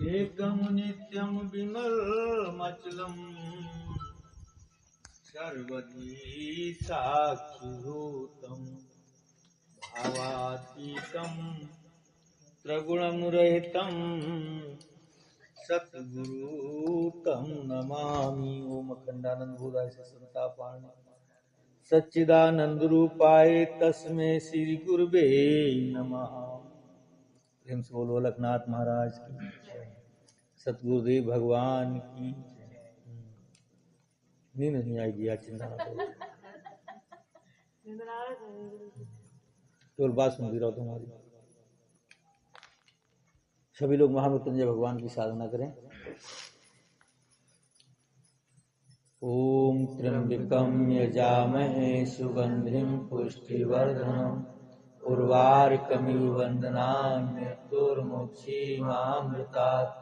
एकं नित्यं विमलमचलं सर्वधी साक्षिभूतं भावातीतं त्रिगुणरहितं सद्गुरुं नमामि। ओम अखंडानंद बोधाय से संतापाणि सच्चिदानंद रूपाय तस्मै श्री गुरुवे नमः। प्रेम से बोलो अलखनाथ महाराज की, सतगुरुदेव भगवान की। नींद नहीं आएगी आज, चिंता ना करो, केवल बात सुनती रहो तुम्हारी। सभी लोग महामृत्युंजय भगवान की साधना करें। ओम त्र्यंबकं यजामहे सुगंधिं पुष्टिवर्धनम् उर्वारुकमिव बन्धनान् मृत्युर्मुक्षीमामृतात्।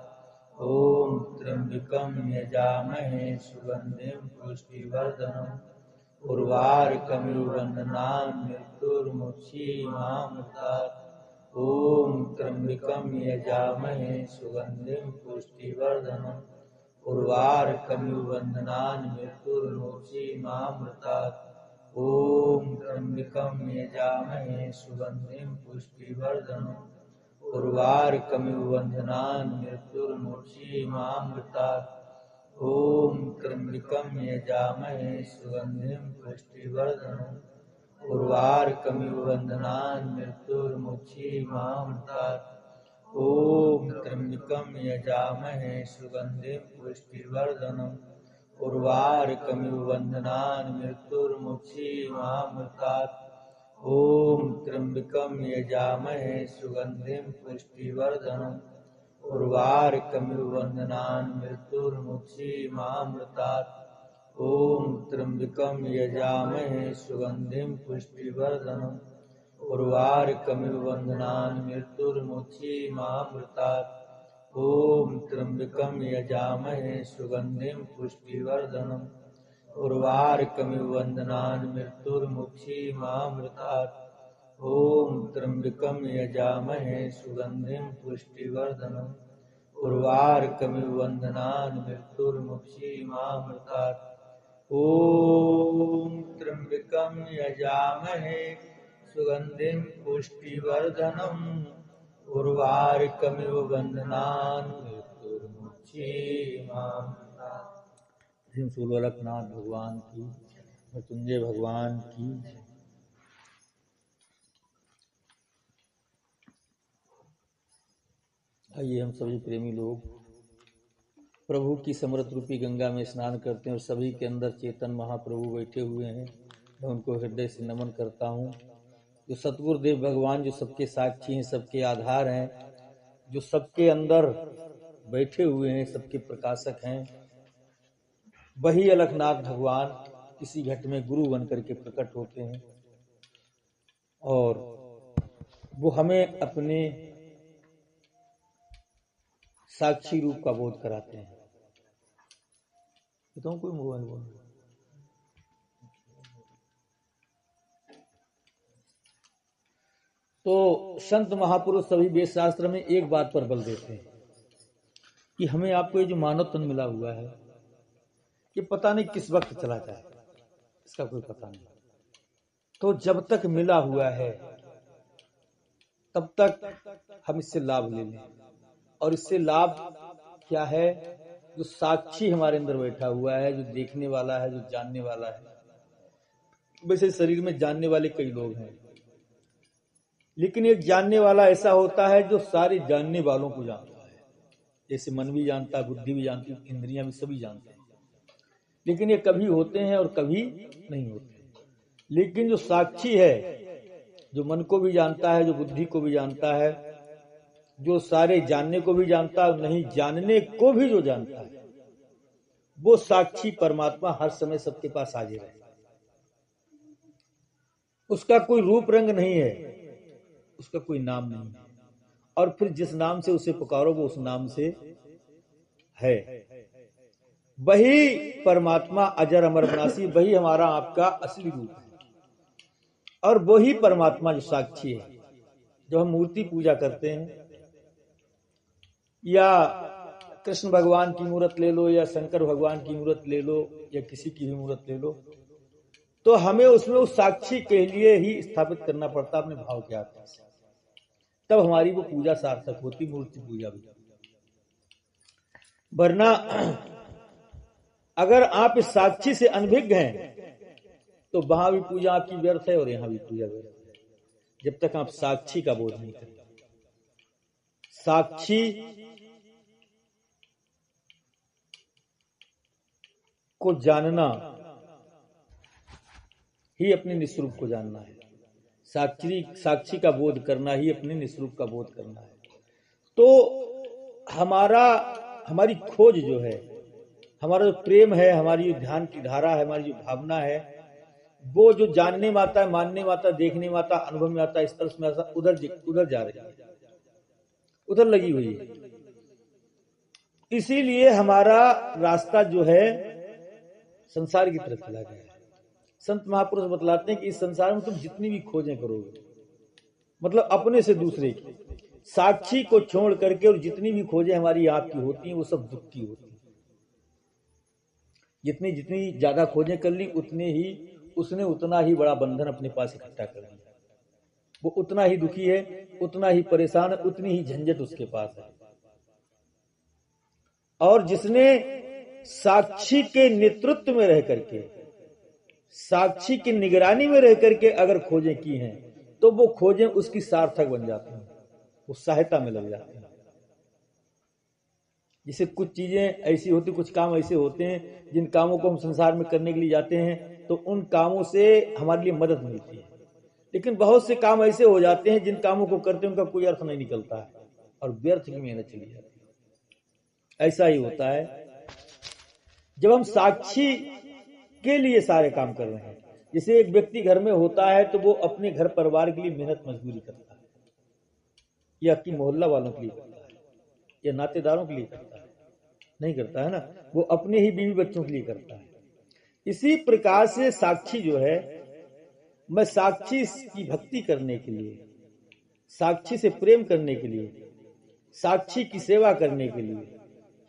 ओम त्र्यंबकं यजामहे सुगंधिं पुष्टिवर्धनम् उर्वारुकमिव बन्धनान् मृत्युर्मुक्षीमामृतात्। ओम त्र्यंबकं यजामहे सुगंधिं पुष्टिवर्धनम् उर्वारुकमिव बन्धनान् मृत्युर्मुक्षीमामृतात्। ओम त्र्यंबकं यजामहे सुगंधिं पुष्टिवर्धनम् उर्वारुकमिव बन्धनान् मृत्युर्मुक्षीमामृतात्। ओम त्र्यंबकं यजामहे सुगंधिं पुष्टिवर्धनम् उर्वारुकमिव बन्धनान् मृत्युर्मुक्षीमामृतात्। ओम त्र्यंबकं यजामहे सुगंधिं पुष्टिवर्धनम् उर्वारुकमिव बन्धनान् मृत्युर्मुक्षीमामृतात्। ओम त्र्यंबकं यजामहे सुगंधिं पुष्टिवर्धनम् उर्वारुकमिव बन्धनान् मृत्युर्मुक्षीमामृतात्। ओम त्र्यंबकं यजामहे सुगंधिं पुष्टिवर्धनम् उर्वारुकमिव बन्धनान् मृत्युर्मुक्षीमामृतात्। ओम त्र्यंबकं यजामहे सुगंधिं पुष्टिवर्धनम् उर्वारुकमिव बन्धनान् मृत्युर्मुक्षीमामृतात्। ओम त्र्यंबकं यजामहे सुगंधिं पुष्टिवर्धनम् उर्वारुकमिव बन्धनान् मृत्युर्मुक्षीमामृतात्। ओम त्र्यंबकं यजामहे सुगंधिं पुष्टिवर्धनम् उर्वारुकमिव बन्धनान् मृत्युर्मुक्षीमामृतात्। अलखनाथ भगवान की, मृत्युंजय भगवान की। आइए हम सभी प्रेमी लोग प्रभु की समृत रूपी गंगा में स्नान करते हैं और सभी के अंदर चेतन महाप्रभु बैठे हुए हैं। मैं उनको हृदय से नमन करता हूँ। जो सतगुरुदेव भगवान जो सबके साक्षी हैं, सबके आधार हैं, जो सबके अंदर बैठे हुए हैं, सबके प्रकाशक हैं, वही अलखनाथ भगवान किसी घट में गुरु बनकर के प्रकट होते हैं और वो हमें अपने साक्षी रूप का बोध कराते हैं। बताऊं कोई मोबाइल बोल। तो संत महापुरुष सभी वेद शास्त्र में एक बात पर बल देते हैं कि हमें आपको ये जो मानव तन मिला हुआ है ये पता नहीं किस वक्त चला जाए, इसका कोई पता नहीं। तो जब तक मिला हुआ है तब तक हम इससे लाभ ले लें। और इससे लाभ क्या है? जो साक्षी हमारे अंदर बैठा हुआ है, जो देखने वाला है, जो जानने वाला है। वैसे शरीर में जानने वाले कई लोग हैं, लेकिन एक जानने वाला ऐसा होता है जो सारे जानने वालों को जानता है। जैसे मन भी जानता है, बुद्धि भी जानती है, इंद्रियां भी, सभी जानते हैं। लेकिन ये कभी होते हैं और कभी नहीं होते। लेकिन जो साक्षी है, जो मन को भी जानता है, जो बुद्धि को भी जानता है, जो सारे जानने को भी जानता है, नहीं जानने को भी जो जानता है, वो साक्षी परमात्मा हर समय सबके पास हाजिर है। उसका कोई रूप रंग नहीं है, उसका कोई नाम नहीं है। और फिर जिस नाम से उसे पुकारो वो उस नाम से है। वही परमात्मा अजर अमर विनाशी, वही हमारा आपका असली रूप है। और वही परमात्मा जो साक्षी है। जब हम मूर्ति पूजा करते हैं या कृष्ण भगवान की मूर्त ले लो या शंकर भगवान की मूर्त ले लो या किसी की भी मूर्त ले लो, तो हमें उसमें उस साक्षी के लिए ही स्थापित करना पड़ता अपने भाव के आधार से, तब हमारी वो पूजा सार्थक होती, मूर्ति पूजा भी। वरना अगर आप इस साक्षी से अनभिज्ञ हैं तो वहां भी पूजा आपकी व्यर्थ है और यहां भी पूजा व्यर्थ है, जब तक आप साक्षी का बोध नहीं करें। साक्षी को जानना ही अपने निस्वरूप को जानना है, साक्षी का बोध करना ही अपने निस्वरूप का बोध करना है। तो हमारी खोज जो है, हमारा जो प्रेम है, हमारी जो ध्यान की धारा है, हमारी जो भावना है, वो जो जानने में आता है, मानने में आता है, देखने में आता है, अनुभव में आता है, स्पर्श में आता है, उधर जा रही है, उधर लगी हुई है। इसीलिए हमारा रास्ता जो है संसार की तरफ चला गया है। संत महापुरुष बतलाते हैं कि इस संसार में तुम जितनी भी खोजें करोगे, मतलब अपने से दूसरे की, साक्षी को छोड़ करके, और जितनी भी खोजें हमारी आपकी होती हैं वो सब दुख की होती हैं। जितनी ज्यादा खोजें कर ली उसने उतना ही बड़ा बंधन अपने पास इकट्ठा कर लिया, वो उतना ही दुखी है, उतना ही परेशान है, उतनी ही झंझट उसके पास है। और जिसने साक्षी के नेतृत्व में रह करके, साक्षी की निगरानी में रह करके अगर खोजें की हैं, तो वो खोजें उसकी सार्थक बन जाती हैं, वो सहायता में लग जाती हैं। जैसे कुछ चीजें ऐसी होती, कुछ काम ऐसे होते हैं जिन कामों को हम संसार में करने के लिए जाते हैं तो उन कामों से हमारे लिए मदद मिलती है, लेकिन बहुत से काम ऐसे हो जाते हैं जिन कामों को करते हैं उनका कोई अर्थ नहीं निकलता है और व्यर्थ की मेहनत चली जाती है। ऐसा ही होता है जब हम साक्षी के लिए सारे काम कर रहे हैं। जैसे एक व्यक्ति घर में होता है तो वो अपने घर परिवार के लिए मेहनत मजदूरी करता है, या कि मोहल्ला वालों के लिए करता है, या नातेदारों के लिए करता है, नहीं करता है ना, वो अपने ही बीवी बच्चों के लिए करता है। इसी प्रकार से साक्षी जो है, मैं साक्षी की भक्ति करने के लिए, साक्षी से प्रेम करने के लिए, साक्षी की सेवा करने के लिए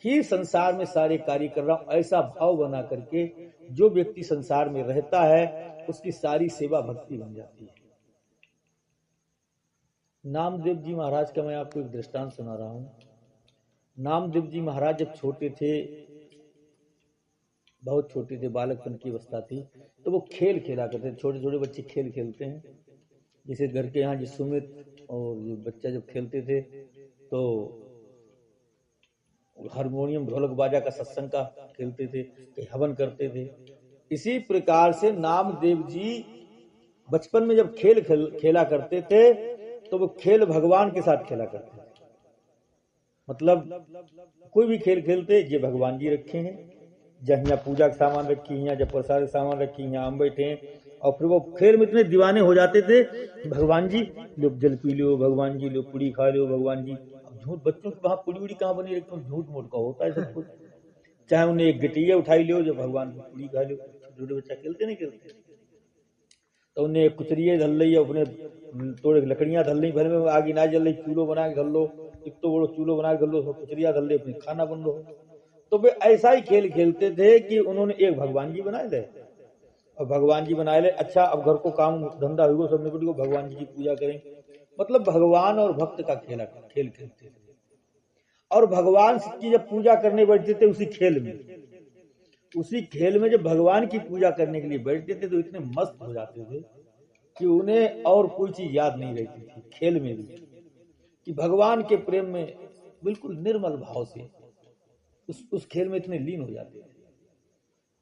ही संसार में सारे कार्य कर रहा हूं, ऐसा भाव बना करके जो व्यक्ति संसार में रहता है उसकी सारी सेवा भक्ति बन जाती है। नामदेव जी महाराज का मैं आपको एक दृष्टांत सुना रहा हूं। नामदेव जी महाराज जब छोटे थे, बहुत छोटे थे, बालकपन की अवस्था थी, तो वो खेल खेला करते थे। छोटे छोटे बच्चे खेल खेलते हैं, जैसे घर के यहाँ जो सुमित और ये बच्चा जब खेलते थे तो हारमोनियम ढोलक बाजा का सत्संग का खेलते थे, कहीं हवन करते थे। इसी प्रकार से नामदेव जी बचपन में जब खेला करते थे तो वो खेल भगवान के साथ खेला करते थे। मतलब कोई भी खेल खेलते, ये भगवान जी रखे हैं, जहाँ यहाँ पूजा के सामान रखी, यहाँ जब प्रसाद सामान रखी, यहाँ हम बैठे हैं, और फिर वो खेल में इतने दीवाने हो जाते थे, भगवान जी लो जल पी लो, भगवान जी लो पूड़ी खा लो, भगवान जी। झूठ, बच्चों की वहां पूड़ी उड़ी कहाँ बनी रखी, झूठ मूठ का होता है सब कुछ। चाहे उन्हें एक गिटिया उठाई लो, जो भगवान की पूड़ी खा लो। छोटे बच्चा खेलते नहीं खेलते, तो उन्हें एक कुचरिया धल ली, अपने थोड़े लकड़ियां धल ली, भले में आगे ना जल रही, चूल्हो बना के धल लो, एक तो बड़ो चूल्हो बना के धल लो, कुचरिया धल ली, अपनी खाना बन लो। तो वे ऐसा ही खेल खेलते थे कि उन्होंने एक भगवान जी बनाए थे, और भगवान जी बनाए ले, अच्छा अब घर को काम धंधा हुआ सब निपट गया, भगवान जी की पूजा करें। मतलब भगवान और भक्त का खेल खेलते थे। और भगवान की जब पूजा करने बैठते थे उसी खेल में जब भगवान की पूजा करने के लिए बैठते थे तो इतने मस्त हो जाते थे कि उन्हें और कोई चीज याद नहीं रहती थी खेल में भी, कि भगवान के प्रेम में बिल्कुल निर्मल भाव से उस खेल में इतने लीन हो जाते थे।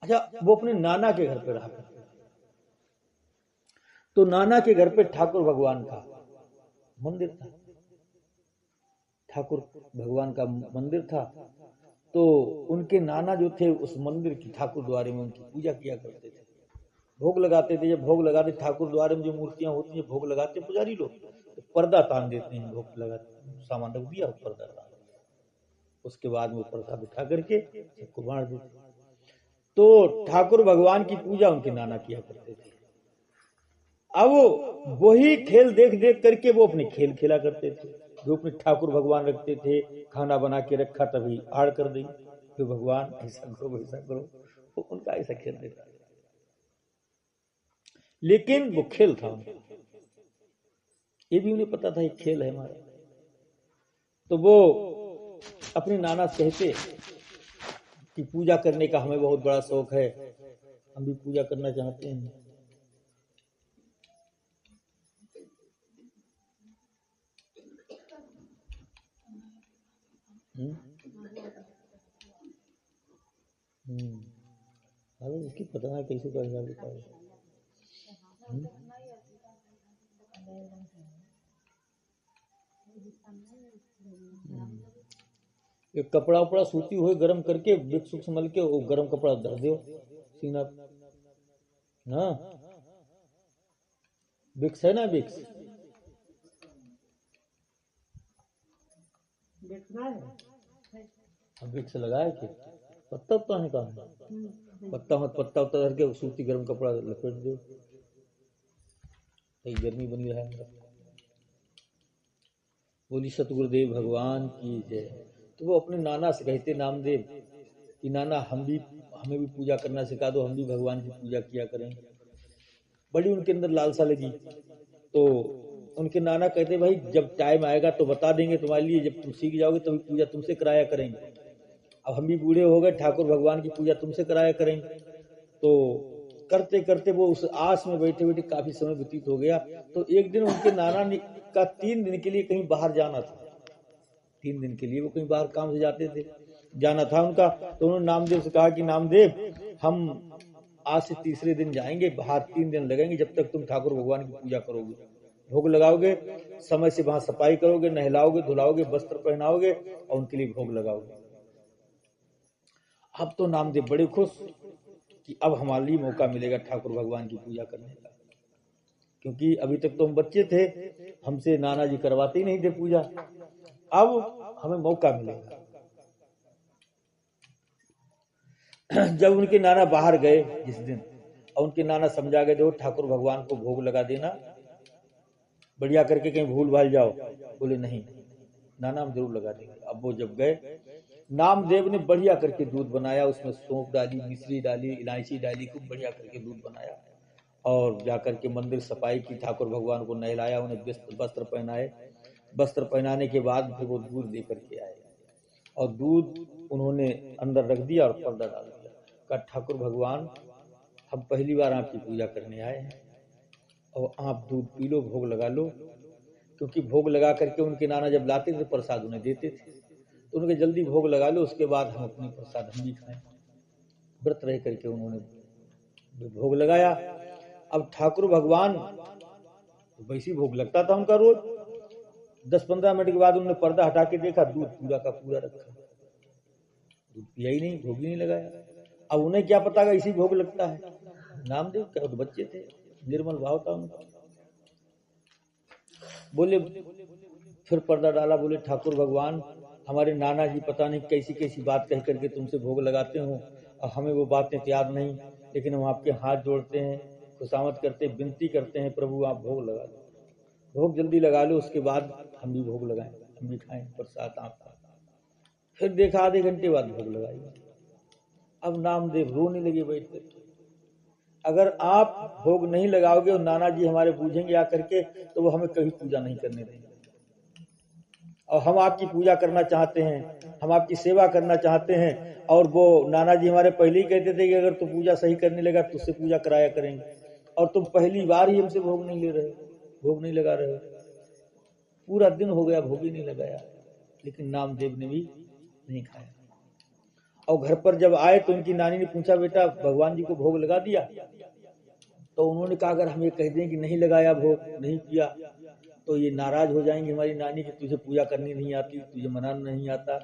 अच्छा, वो अपने नाना के घर पे रहा करते थे, तो नाना के घर पे ठाकुर भगवान का मंदिर था, ठाकुर भगवान का मंदिर था। तो उनके नाना जो थे उस मंदिर की ठाकुर द्वारे में उनकी पूजा किया करते थे, भोग लगाते थे। जब भोग लगाते, ठाकुर द्वारे में जो मूर्तियां होती हैं, भोग लगाते पुजारी लोग, तो पर्दा तान देते हैं, भोग लगाते, सामान रख दिया, पर्दा तान, उसके बाद में प्रसाद उठा करके सबको बांट देते। तो ठाकुर भगवान की पूजा उनके नाना किया करते थे। अब वही खेल देख देख करके वो अपने खेल खेला करते थे, जो अपने ठाकुर भगवान रखते थे, खाना बना के रखा तभी आड़ कर दी, तो भगवान ऐसा करो वैसा करो, वो उनका ऐसा खेल देता। लेकिन वो खेल था, ये भी उन्हें पता था ये खेल है हमारा। तो वो अपने नाना से कहते कि पूजा करने का हमें बहुत बड़ा शौक है, हम भी पूजा करना चाहते हैं। अरे उसकी पता नहीं कैसे कर लेता है। एक कपड़ा उपड़ा सूती हुए गरम करके विक्स उक्स मल के वो गरम कपड़ा धर दो सीना ना, विक्स है ना, विक्स विक्स लगाए थे, पत्ता उत्ता नहीं काम, पत्ता मत पत्ता उत्ता धर के सूती गरम कपड़ा लपेट दो, गर्मी बनी रहा है। बोली सतगुरुदेव भगवान की जय। तो वो अपने नाना से कहते नामदेव कि नाना हमें भी पूजा करना सिखा दो, हम भी भगवान की पूजा किया करें। बड़ी उनके अंदर लालसा लगी। तो उनके नाना कहते भाई जब टाइम आएगा तो बता देंगे तुम्हारे लिए, जब तुम सीख जाओगे तभी पूजा तुमसे कराया करेंगे। अब हम भी बूढ़े हो गए, ठाकुर भगवान की पूजा तुमसे कराया करेंगे। तो करते करते वो उस आस में बैठे बैठे काफी समय व्यतीत हो गया। तो एक दिन उनके नाना का 3 दिन के लिए कहीं बाहर जाना था, 3 दिन के लिए वो कहीं बाहर काम से जाते थे, जाना था उनका। तो उन्होंने नामदेव से कहा कि नामदेव हम आज से तीसरे दिन जाएंगे बाहर, 3 दिन लगेंगे, जब तक तुम ठाकुर भगवान की पूजा करोगे, भोग लगाओगे, समय से वहां सफाई करोगे, नहलाओगे धुलाओगे, वस्त्र पहनाओगे और उनके लिए भोग लगाओगे। अब तो नामदेव बड़े खुश कि अब हमारे लिए मौका मिलेगा ठाकुर भगवान की पूजा करने का, क्योंकि अभी तक तो हम बच्चे थे, हमसे नाना जी करवाते ही नहीं थे पूजा, अब हमें मौका मिलेगा। जब उनके नाना बाहर गए जिस दिन, और उनके नाना समझा गए देखो ठाकुर भगवान को भोग लगा देना बढ़िया करके, कहीं भूल भाल जाओ। बोले नहीं नाना हम जरूर लगा देंगे। अब वो जब गए, नामदेव ने बढ़िया करके दूध बनाया, उसमें सौंफ डाली, मिश्री डाली, इलायची डाली, खूब बढ़िया करके दूध बनाया और जाकर के मंदिर सफाई की, ठाकुर भगवान को नहलाया, उन्हें वस्त्र पहनाए। वस्त्र पहनाने के बाद फिर वो दूध लेकर के आए और दूध उन्होंने अंदर रख दिया और पर्दा डाल दिया। कहा ठाकुर भगवान हम पहली बार आपकी पूजा करने आए हैं और आप दूध पी लो, भोग लगा लो, क्योंकि भोग लगा करके उनके नाना जब लाते थे प्रसाद उन्हें देते थे, तो उनके जल्दी भोग लगा लो, उसके बाद हम अपनी प्रसाद हम भी खाएं। व्रत रह करके उन्होंने भोग लगाया। अब ठाकुर भगवान वैसी भोग लगता था उनका रोज, 10-15 मिनट के बाद उन्होंने पर्दा हटा के देखा, दूध पूरा का पूरा रखा, दूध पिया ही नहीं, भोग ही नहीं लगाया। अब उन्हें क्या पता कि इसी भोग लगता है, नामदेव क्या तो बच्चे थे, निर्मल भाव था उनका। बोले फिर पर्दा डाला, बोले ठाकुर भगवान हमारे नाना जी पता नहीं कैसी कैसी बात कह करके तुमसे भोग लगाते हो और हमें वो बातें याद नहीं, लेकिन हम आपके हाथ जोड़ते हैं, खुशामद करते, विनती करते हैं प्रभु आप भोग लगा लो, भोग जल्दी लगा लो, उसके बाद हम भी भोग लगाएं, हम भी खाएं प्रसाद आपका। फिर देखा आधे घंटे बाद भोग लगाई। अब नामदेव रोने लगे बैठ करके, अगर आप भोग नहीं लगाओगे और नाना जी हमारे पूछेंगे आकर के तो वो हमें कभी पूजा नहीं करने देंगे, और हम आपकी पूजा करना चाहते हैं, हम आपकी सेवा करना चाहते हैं। और वो नाना जी हमारे पहले ही कहते थे कि अगर तू पूजा सही करने लगा तो उससे पूजा कराया करेंगे, और तुम पहली बार ही हमसे भोग नहीं ले रहे हो, भोग नहीं लगा रहे हो। पूरा दिन हो गया भोग ही नहीं लगाया, लेकिन नामदेव ने भी नहीं खाया। और घर पर जब आए तो उनकी नानी ने पूछा बेटा भगवान जी को भोग लगा दिया? तो उन्होंने कहा अगर हम ये कह दें कि नहीं लगाया भोग, नहीं किया, तो ये नाराज हो जाएंगे हमारी नानी कि तुझे पूजा करनी नहीं आती, तुझे मनाना नहीं आता।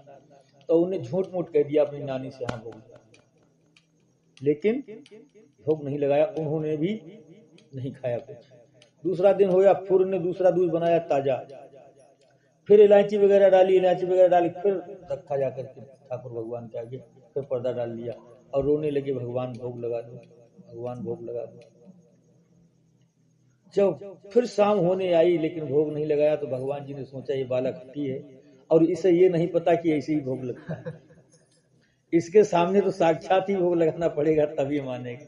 तो उन्हें झूठ मूठ कह दिया अपनी नानी से हाँ भोग लगा, लेकिन भोग नहीं लगाया, उन्होंने भी नहीं खाया कुछ। दूसरा दिन हो गया, फिर उन्होंने दूसरा दूध बनाया ताजा, फिर इलायची वगैरह डाली, इलायची वगैरह डाली, फिर रखा जाकर के ठाकुर भगवान के आगे, फिर पर्दा डाल लिया और रोने लगे भगवान भोग लगा दो, भगवान भोग लगा दो। जब फिर शाम होने आई लेकिन भोग नहीं लगाया तो भगवान जी ने सोचा ये बालक हट्टी है और इसे ये नहीं पता कि ऐसे ही भोग लगता है, इसके सामने तो साक्षात ही भोग लगाना पड़ेगा तभी मानेगा।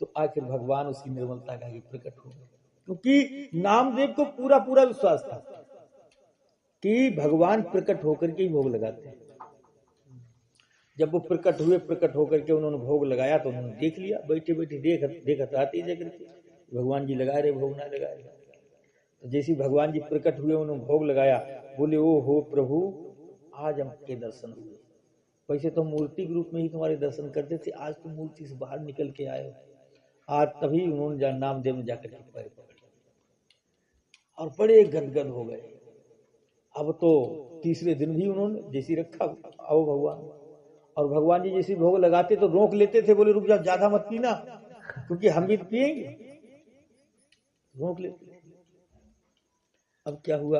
तो आखिर भगवान उसकी निर्मलता का प्रकट हो गए, क्योंकि नामदेव को पूरा पूरा विश्वास था कि भगवान प्रकट होकर के ही भोग लगाते हैं। जब वो प्रकट हुए, प्रकट होकर के उन्होंने भोग लगाया तो उन्होंने देख लिया, बैठे बैठे देखत आते जगह के भगवान जी लगा रहे भोग ना लगा रहे। तो जैसे भगवान जी प्रकट हुए उन्होंने भोग लगाया, बोले ओ हो प्रभु आज हमके दर्शन हुए। वैसे तो मूर्ति के रूप में ही तुम्हारे दर्शन करते थे, आज तुम मूर्ति से बाहर निकल के आए हो। आज तभी उन्होंने नामदेव में जाकर के पैर पकड़े और बड़े गदगद हो गए। अब तो तीसरे दिन भी उन्होंने जैसी रखा आओ भगवान, और भगवान जी जैसे भोग लगाते तो रोक लेते थे, बोले रुक जाओ ज्यादा मत पीना क्योंकि हम भी पिएंगे, रोक लेते थे। अब क्या हुआ,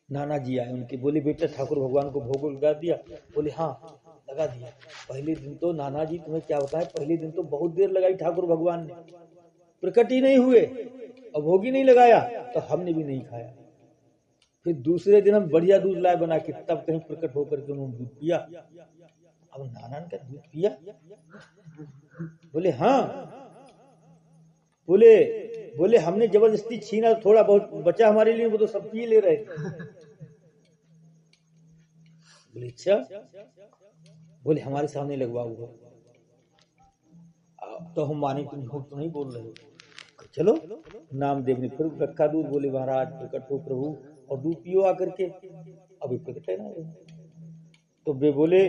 नाना जी आए उनके, बोले बेटा ठाकुर भगवान को भोग लगा दिया? बोले हाँ लगा दिया। पहले दिन तो नाना जी तुम्हें क्या बताएं, पहले दिन तो बहुत देर लगाई ठाकुर भगवान ने, प्रकट ही नहीं हुए और भोग ही नहीं लगाया तो हमने भी नहीं खाया। फिर दूसरे दिन हम बढ़िया दूध लाए बना के, तब कहीं प्रकट होकर के उन्होंने दूध पिया। अब नाना का दूध पिया? बोले हाँ। बोले हमने जबरदस्ती छीना, थोड़ा बहुत बचा हमारे लिए, वो तो सब पी ले रहे थे। बोले अच्छा, बोले हमारे सामने लगवा हुआ तो हम माने तुम झूठ तो नहीं बोल रहे हो। चलो नामदेव ने फिर रखा दूध, बोले महाराज प्रकट हो प्रभु और दूध पियो आकर के। अभी प्रकट है ना। तो वे बोले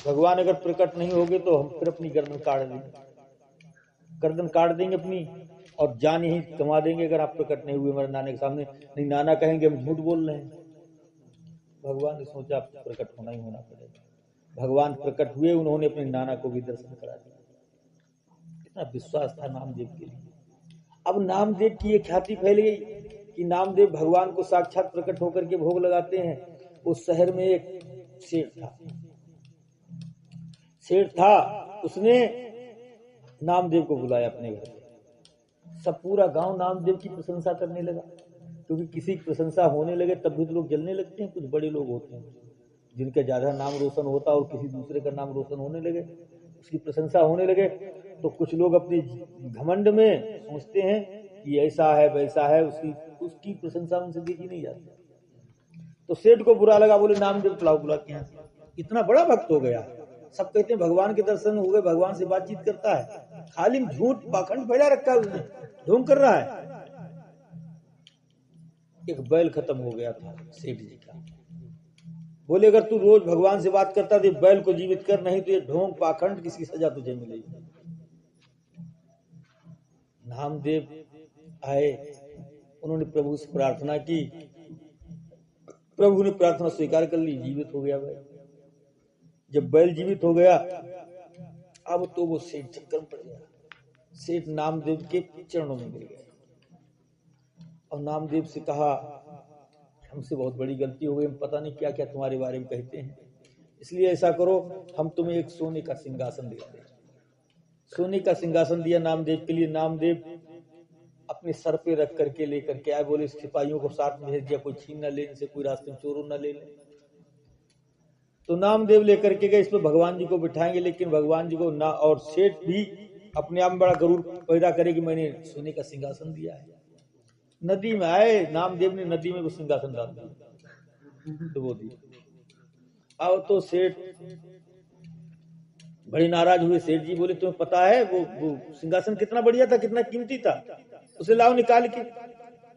भगवान अगर प्रकट नहीं होगे तो हम फिर अपनी गर्दन काट देंगे, गर्दन काट देंगे अपनी और जान ही कमा देंगे अगर आप प्रकट नहीं हुए मेरे नाना के सामने। नहीं नाना कहेंगे हम झूठ बोल रहे हैं। भगवान ने सोचा प्रकट होना ही होना पड़ेगा। भगवान प्रकट हुए, उन्होंने अपने नाना को भी दर्शन करा दिया। कितना विश्वास था नामदेव के लिए। अब नामदेव की ये ख्याति फैल गई कि नामदेव भगवान को साक्षात प्रकट होकर के भोग लगाते हैं। उस शहर में एक सेठ था, उसने नामदेव को बुलाया अपने घर पे। सब पूरा गांव नामदेव की प्रशंसा करने लगा, क्योंकि किसी की प्रशंसा होने लगे तब भी तो लोग जलने लगते हैं। कुछ बड़े लोग होते हैं जिनका ज्यादा नाम रोशन होता और किसी दूसरे का नाम रोशन होने लगे, उसकी प्रशंसा होने लगे, तो कुछ लोग अपने घमंड में सोचते हैं कि ऐसा है वैसा है, उसकी प्रशंसा उनसे देखी नहीं जाती। तो सेठ को बुरा लगा, बोले नामदेव बुलाओ, बुला के यहाँ। इतना बड़ा भक्त हो गया, सब कहते हैं भगवान के दर्शन हुए, भगवान से बातचीत करता है, खाली झूठ पाखंड फैला रखा है उसने, ढोंग कर रहा है। एक बैल खत्म हो गया था सेठ जी का। बोले अगर तू रोज भगवान से बात करता तो बैल को जीवित कर, नहीं तो ये ढोंग पाखंड किसी सजा तुझे मिलेगी। नामदेव आए, उन्होंने प्रभु से प्रार्थना की, प्रभु ने प्रार्थना स्वीकार कर ली, जीवित हो गया बैल। जब बैल जीवित हो गया, अब तो वो सेठ चक्कर में पड़ गया। सेठ नामदेव के चरणों में गिर गया और नामदेव से कहा हमसे बहुत बड़ी गलती हो गई, हम पता नहीं क्या क्या तुम्हारे बारे में कहते हैं, इसलिए ऐसा करो हम तुम्हें एक सोने का सिंहासन देते हैं। सोने का सिंहासन दिया नामदेव के लिए। नामदेव अपने सर पे रख करके लेकर के आए, बोले सिपाहियों को साथ में भेज दिया, कोई छीन न ले इनसे, कोई रास्ते में चोर न ले ले। तो नामदेव लेकर के गए, इसमें भगवान जी को बिठाएंगे, लेकिन भगवान जी को ना, और सेठ भी अपने आप में बड़ा गरूर पैदा करे कि मैंने सोने का सिंहासन दिया है। नदी में आए, नामदेव ने नदी में वो सिंहासन डाल दिया, तो वो दिया। अब तो सेठ बड़े नाराज हुए। सेठ जी बोले तुम्हें पता है वो सिंहासन कितना बढ़िया था, कितना कीमती था, उसे लाओ निकाल के,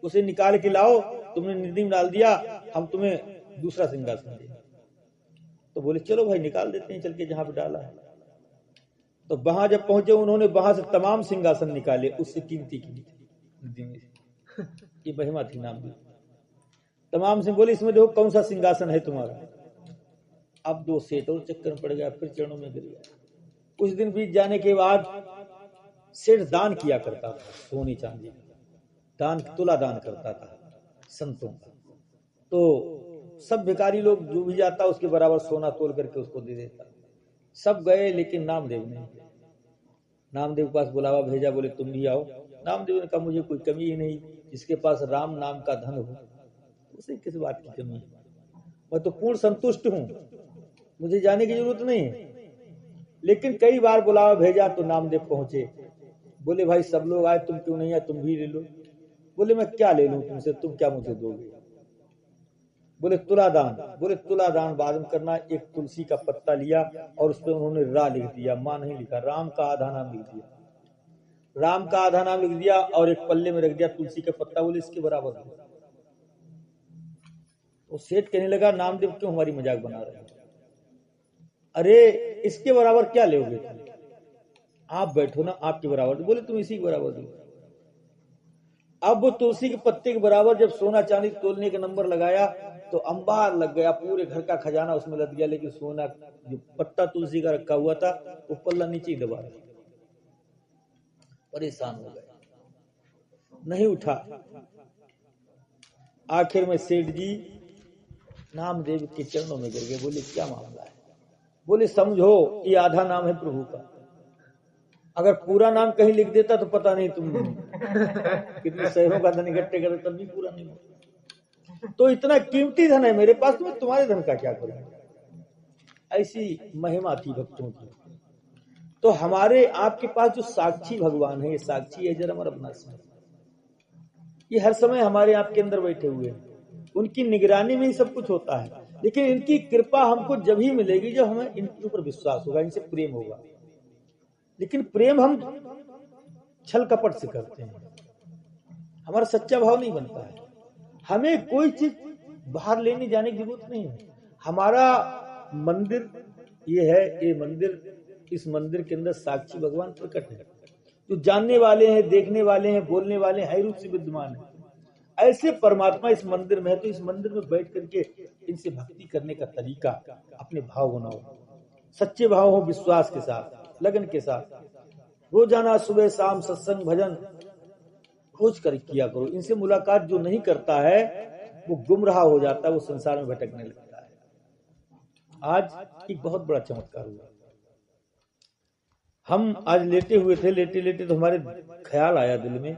उसे निकाल के लाओ, तुमने नदी में डाल दिया, हम तुम्हें दूसरा सिंहासन देंगे। तो बोले चलो भाई निकाल देते हैं चल के जहां पे डाला है। तो वहां जब पहुंचे, उन्होंने वहां से तमाम सिंहासन निकाले, उससे कीमती नदी में ये महिमा थी नामदेव। तमाम से बोले इसमें देखो कौन सा सिंहासन है तुम्हारा। अब दो सेठ और चक्कर में पड़ गया, फिर चरणों में गिर गया। कुछ दिन बीत जाने के बाद सेठ दान किया करता था, सोनी चांदी दान, तुला दान करता था संतों का। तो सब भिखारी लोग जो भी जाता उसके बराबर सोना तोल करके उसको दे देता। सब गए लेकिन नामदेव नहीं गए। नामदेव के पास बुलावा भेजा, बोले तुम भी आओ। नामदेव ने कहा मुझे कोई कमी ही नहीं, जिसके पास राम नाम का धन हो उसे किस बात की कमी है, मैं तो पूर्ण संतुष्ट हूं, मुझे जाने की जरूरत नहीं है। लेकिन कई बार बुलावा भेजा तो नामदेव पहुंचे। बोले भाई सब लोग आए, तुम क्यों नहीं आए, तुम भी ले लो। बोले मैं क्या ले लूं तुमसे, तुम क्या मुझे दोगे। बोले तुलादान। बोले तुलादान बाद में करना। एक तुलसी का पत्ता लिया और उस पर उन्होंने रा लिख दिया, मां नहीं लिखा, राम का आधा नाम लिख दिया, राम का आधा नाम लिख दिया और एक पल्ले में रख दिया तुलसी का पत्ता। बोले इसके बराबर हो। तो सेठ कहने लगा नामदेव क्यों हमारी मजाक बना रहे हैं, अरे इसके बराबर क्या लोगे तुम, आप बैठो ना, आपके बराबर। बोले तुम इसी के बराबर दो। अब वो तुलसी के पत्ते के बराबर जब सोना चांदी तोलने का नंबर लगाया तो अंबार लग गया, पूरे घर का खजाना उसमें लग गया। लेकिन सोना जो पत्ता तुलसी का रखा हुआ था वो पल्ला नीचे ही दबा रहा, परेशान हो गए, नहीं उठा। आखिर में सेठ जी नामदेव के चरणों में गिर गए। बोले क्या मामला है। बोले समझो ये आधा नाम है प्रभु का, अगर पूरा नाम कहीं लिख देता तो पता नहीं तुम कितने शहरों का धन इकट्ठे करे तब भी पूरा नहीं होता। तो इतना कीमती धन है मेरे पास, तो मैं तुम्हारे धन का क्या करूं। ऐसी महिमा थी भक्तों की। तो हमारे आपके पास जो साक्षी भगवान है, ये साक्षी है जरा अपना से, ये हर समय हमारे आपके अंदर बैठे हुए हैं, उनकी निगरानी में ही सब कुछ होता है। लेकिन इनकी कृपा हमको जब ही मिलेगी जब हमें इनके ऊपर विश्वास होगा, इनसे प्रेम होगा। लेकिन प्रेम हम छल कपट से करते हैं, हमारा सच्चा भाव नहीं बनता है। हमें कोई चीज बाहर लेने जाने की जरूरत नहीं है। हमारा मंदिर ये है, ये मंदिर, इस मंदिर के अंदर साक्षी भगवान प्रकट है, जो जानने वाले हैं, देखने वाले हैं, बोलने वाले हैं, हर रूप से विद्यमान है। ऐसे परमात्मा इस मंदिर में है, तो इस मंदिर में बैठ करके इनसे भक्ति करने का तरीका अपने भाव बनाओ, सच्चे भाव हो, विश्वास के साथ, लगन के साथ। रोजाना सुबह शाम सत्संग भजन रोज कर किया करो। इनसे मुलाकात जो नहीं करता है वो गुमराह हो जाता है, वो संसार में भटकने लगता है। आज एक बहुत बड़ा चमत्कार हुआ। हम आज लेटे हुए थे, लेटे लेटे तो हमारे ख्याल आया दिल में,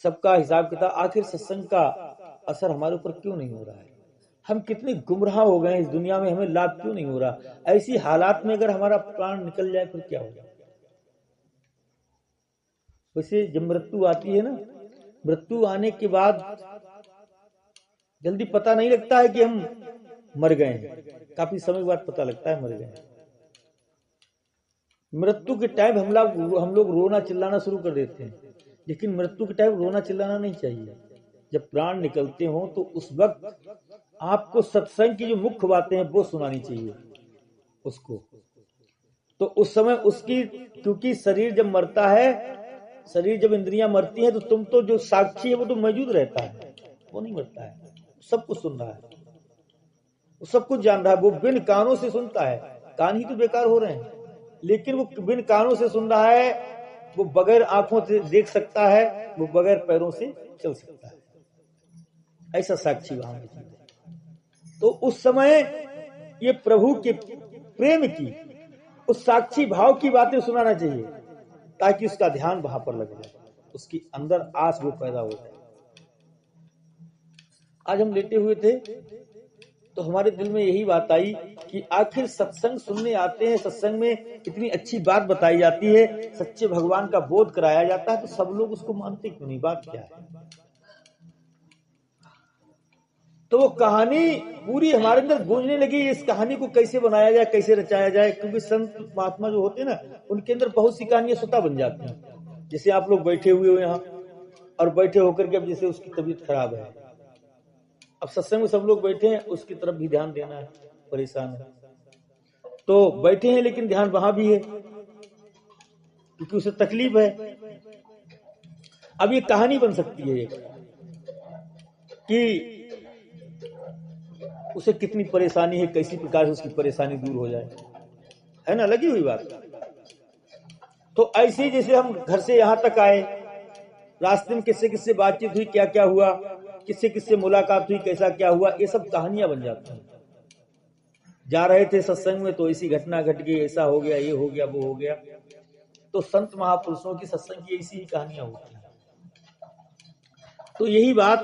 सबका हिसाब किताब, आखिर सत्संग का असर हमारे ऊपर क्यों नहीं हो रहा है, हम कितने गुमराह हो गए इस दुनिया में, हमें लाभ क्यों नहीं हो रहा। ऐसी हालात में अगर हमारा प्राण निकल जाए फिर क्या होगा। वैसे जब मृत्यु आती है ना, मृत्यु आने के बाद जल्दी पता नहीं लगता है कि हम मर गए हैं, काफी समय बाद पता लगता है मर गए हैं। मृत्यु के टाइम हम लोग रोना चिल्लाना शुरू कर देते हैं, लेकिन मृत्यु के टाइम रोना चिल्लाना नहीं चाहिए। जब प्राण निकलते हो तो उस वक्त आपको सत्संग की जो मुख्य बातें हैं वो सुनानी चाहिए उसको। तो उस समय उसकी, क्योंकि शरीर जब मरता है, शरीर जब इंद्रियां मरती हैं तो तुम तो जो साक्षी है वो तो मौजूद रहता है, वो नहीं मरता है, सब कुछ सुन रहा है, वो सब कुछ जान रहा है। वो बिन कानों से सुनता है, कान ही तो बेकार हो रहे हैं, लेकिन वो बिन कानों से सुन रहा है, वो बगैर आंखों से देख सकता है, वो बगैर पैरों से चल सकता है। ऐसा साक्षी वहां मौजूद है। तो उस समय ये प्रभु के प्रेम की, उस साक्षी भाव की बातें सुनाना चाहिए, ताकि उसका ध्यान वहां पर लग जाए, उसकी अंदर आस वो पैदा हो जाए। आज हम लेटे हुए थे तो हमारे दिल में यही बात आई कि आखिर सत्संग सुनने आते हैं, सत्संग में इतनी अच्छी बात बताई जाती है, सच्चे भगवान का बोध कराया जाता है, तो सब लोग उसको मानते क्यों नहीं, बात क्या है। तो वो कहानी पूरी हमारे अंदर गूंजने लगी, इस कहानी को कैसे बनाया जाए, कैसे रचाया जाए। क्योंकि संत महात्मा जो होते हैं ना, उनके अंदर बहुत सी कहानियां स्वतः बन जाती हैं। जैसे आप लोग बैठे हुए हो यहाँ, और बैठे होकर के अब जैसे उसकी तबीयत खराब है, अब सत्संग में सब लोग बैठे हैं, उसकी तरफ भी ध्यान देना है, परेशान है, तो बैठे हैं लेकिन ध्यान वहां भी है क्योंकि उसे तकलीफ है। अब ये कहानी बन सकती है एक, कि उसे कितनी परेशानी है, कैसी प्रकार से उसकी परेशानी दूर हो जाए, है ना, लगी हुई बात। तो ऐसे जैसे हम घर से यहां तक आए, रास्ते में किससे किससे बातचीत हुई, क्या क्या हुआ, किससे किससे मुलाकात हुई, कैसा क्या हुआ, ये सब कहानियां बन जाती हैं। जा रहे थे सत्संग में तो ऐसी घटना घट गई, ऐसा हो गया, ये हो गया, वो हो गया। तो संत महापुरुषों की सत्संग की ऐसी ही कहानियां होती हैं। तो यही बात,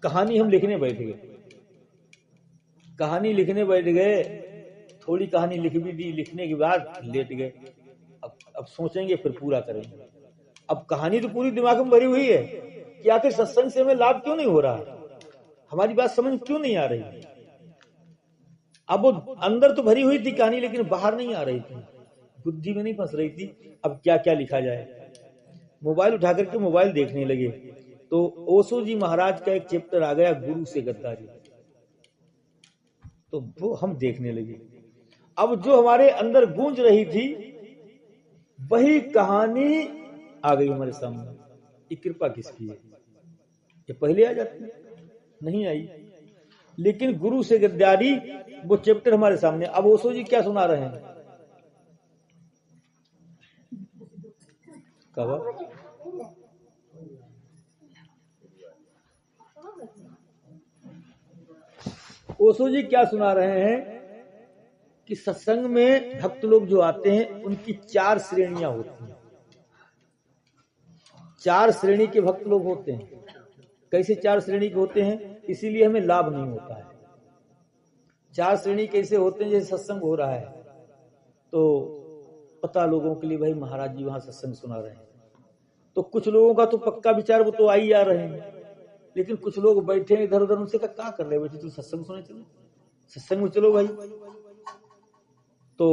कहानी हम लिखने बैठ गए, कहानी लिखने बैठ गए, थोड़ी कहानी लिख भी दी, लिखने के बाद लेट गए। अब सोचेंगे फिर पूरा करेंगे। अब कहानी तो पूरी दिमाग में भरी हुई है कि आखिर सत्संग से हमें लाभ क्यों नहीं हो रहा है, हमारी बात समझ क्यों नहीं आ रही। अब वो अंदर तो भरी हुई थी कहानी, लेकिन बाहर नहीं आ रही थी, बुद्धि में नहीं फंस रही थी। अब क्या क्या लिखा जाए, मोबाइल उठा करके मोबाइल देखने लगे, तो ओशो जी महाराज का एक चैप्टर आ गया, गुरु से गद्दारी, तो वो हम देखने लगे। अब जो हमारे अंदर गूंज रही थी वही कहानी आ गई हमारे सामने। ये कृपा किसकी है, ये पहले आ जाती नहीं आई, लेकिन गुरु से गद्दारी वो चैप्टर हमारे सामने। अब ओशो जी क्या सुना रहे हैं, कब ओशो जी क्या सुना रहे हैं कि सत्संग में भक्त लोग जो आते हैं उनकी 4 श्रेणियां होती हैं। 4 श्रेणी के भक्त लोग होते हैं। कैसे 4 श्रेणी के होते हैं, इसीलिए हमें लाभ नहीं होता है। 4 श्रेणी कैसे होते हैं, जैसे सत्संग हो रहा है तो पता लोगों के लिए भाई महाराज जी वहां सत्संग सुना रहे हैं, तो कुछ लोगों का तो पक्का विचार वो तो आ ही आ रहे हैं, लेकिन कुछ लोग बैठे हैं इधर उधर, उनसे क्या कर रहे बैठे, तो सत्संग सुने, चलो सत्संग में चलो भाई। तो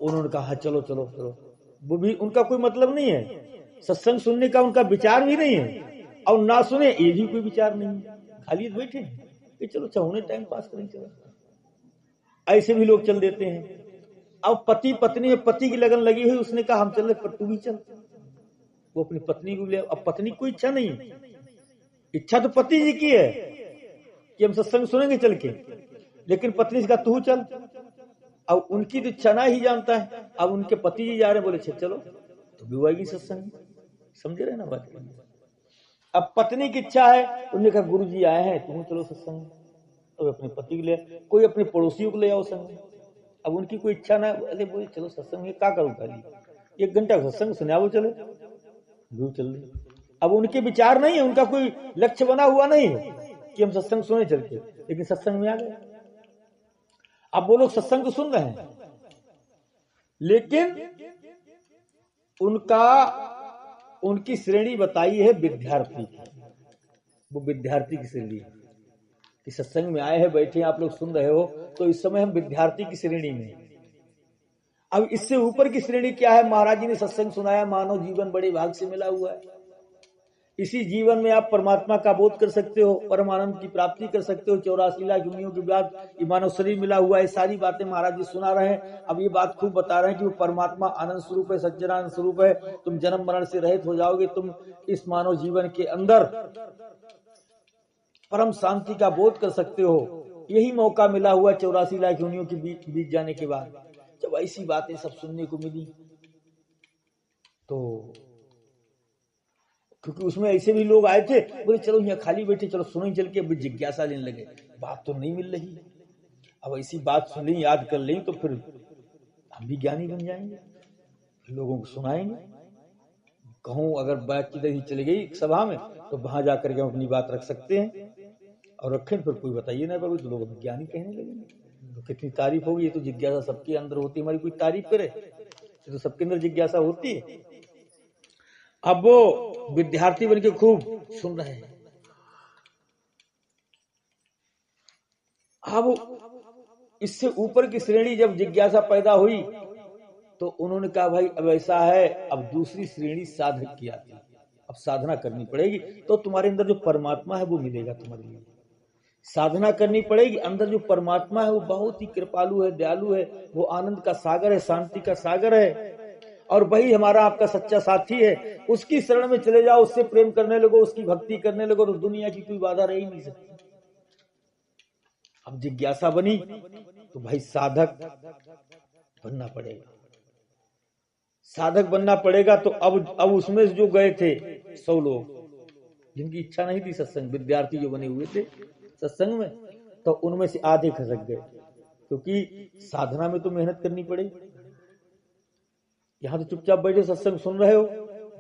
उन्होंने कहा चलो चलो चलो, वो भी उनका कोई मतलब नहीं है, सत्संग सुनने का उनका विचार भी नहीं है, और ना सुने ये भी कोई विचार नहीं है, खाली बैठे कि चलो चाहे टाइम पास करें, चलो ऐसे भी लोग चल देते हैं। अब पति पत्नी में पति की लगन लगी हुई, उसने कहा हम चल रहे, पर तू भी चल, वो अपनी पत्नी को ले। अब पत्नी को इच्छा नहीं है, इच्छा तो पति जी की है कि हम सत्संग सुनेंगे चल के, लेकिन पत्नी से कहा तू चल। अब उनकी तो इच्छा ना ही जानता है, अब उनके पति जी जा रहे हैं, बोले चलो तो भी आएगी सत्संग, समझ रहे ना बात। अब पत्नी की इच्छा है, उन्होंने कहा गुरु जी आए हैं तुम चलो सत्संग, तो अपने पति को ले, कोई अपने पड़ोसियों को ले आओ संग। अब उनकी कोई इच्छा ना, अरे बोले चलो सत्संग में क्या करूं, खाली 1 घंटा सत्संग सुना, वो चले वो चल रही। अब उनके विचार नहीं है, उनका कोई लक्ष्य बना हुआ नहीं है कि हम सत्संग सुने चल के, लेकिन सत्संग में आ गए। अब वो लोग सत्संग तो सुन रहे हैं, लेकिन उनकी श्रेणी बताई है विद्यार्थी की, वो विद्यार्थी की श्रेणी कि सत्संग में आए हैं, बैठे आप लोग सुन रहे हो, तो इस समय हम विद्यार्थी की श्रेणी में। अब इससे ऊपर की श्रेणी क्या है, महाराज जी ने सत्संग सुनाया, मानव जीवन बड़े भाग से मिला हुआ है, इसी जीवन में आप परमात्मा का बोध कर सकते हो, परमानंद की प्राप्ति कर सकते हो, 84 लाख योनियों के बाद ये मानव शरीर मिला हुआ है, सारी बातें महाराज जी सुना रहे हैं। अब ये बात खूब बता रहे हैं कि वो परमात्मा आनंद स्वरूप है, सच्चिदानंद स्वरूप है, तुम जन्म मरण से रहित हो जाओगे, तुम इस मानव जीवन के अंदर परम शांति का बोध कर सकते हो। यही मौका मिला हुआ 84 लाख योनियों के बीत जाने के बाद, जब ऐसी बातें सब सुनने को मिली, तो क्योंकि उसमें ऐसे भी लोग आए थे, बोले चलो यहाँ खाली बैठे, चलो सुनो चल के, अभी जिज्ञासा लेने लगे, बात तो नहीं मिल रही, अब ऐसी बात सुन लें, याद कर लें, तो फिर हम भी ज्ञानी बन जाएंगे, लोगों को सुनाएंगे। कहूं अगर बात की तरह चली गई सभा में, तो वहां जाकर के हम अपनी बात रख सकते हैं, और रखें फिर कोई बताइए ना बाबू, तो लोग ज्ञानी कहने लगेंगे, तो कितनी तारीफ होगी। ये तो जिज्ञासा सबके अंदर होती है, हमारी कोई तारीफ करे तो सबके अंदर जिज्ञासा होती है। अब वो विद्यार्थी बनके खूब सुन रहे हैं। अब इससे ऊपर की श्रेणी जब जिज्ञासा पैदा हुई, तो उन्होंने कहा भाई अब ऐसा है, अब दूसरी श्रेणी साधक की आती है, अब साधना करनी पड़ेगी, तो तुम्हारे अंदर जो परमात्मा है वो मिलेगा तुम्हारे लिए, साधना करनी पड़ेगी। अंदर जो परमात्मा है वो बहुत ही कृपालु है, दयालु है, वो आनंद का सागर है, शांति का सागर है, और वही हमारा आपका सच्चा साथी है। उसकी शरण में चले जाओ, उससे प्रेम करने लगो, उसकी भक्ति करने लगो, तो दुनिया की कोई बाधा रह ही नहीं सकती। अब जिज्ञासा बनी तो भाई साधक बनना पड़ेगा, साधक बनना पड़ेगा। तो अब उसमें जो गए थे 100 लोग, जिनकी इच्छा नहीं थी सत्संग, विद्यार्थी जो बने हुए थे सत्संग में, तो उनमें से आधे खसक गए, क्योंकि साधना में तो मेहनत करनी पड़ेगी। यहाँ तो चुपचाप बैठे सत्संग सुन रहे हो,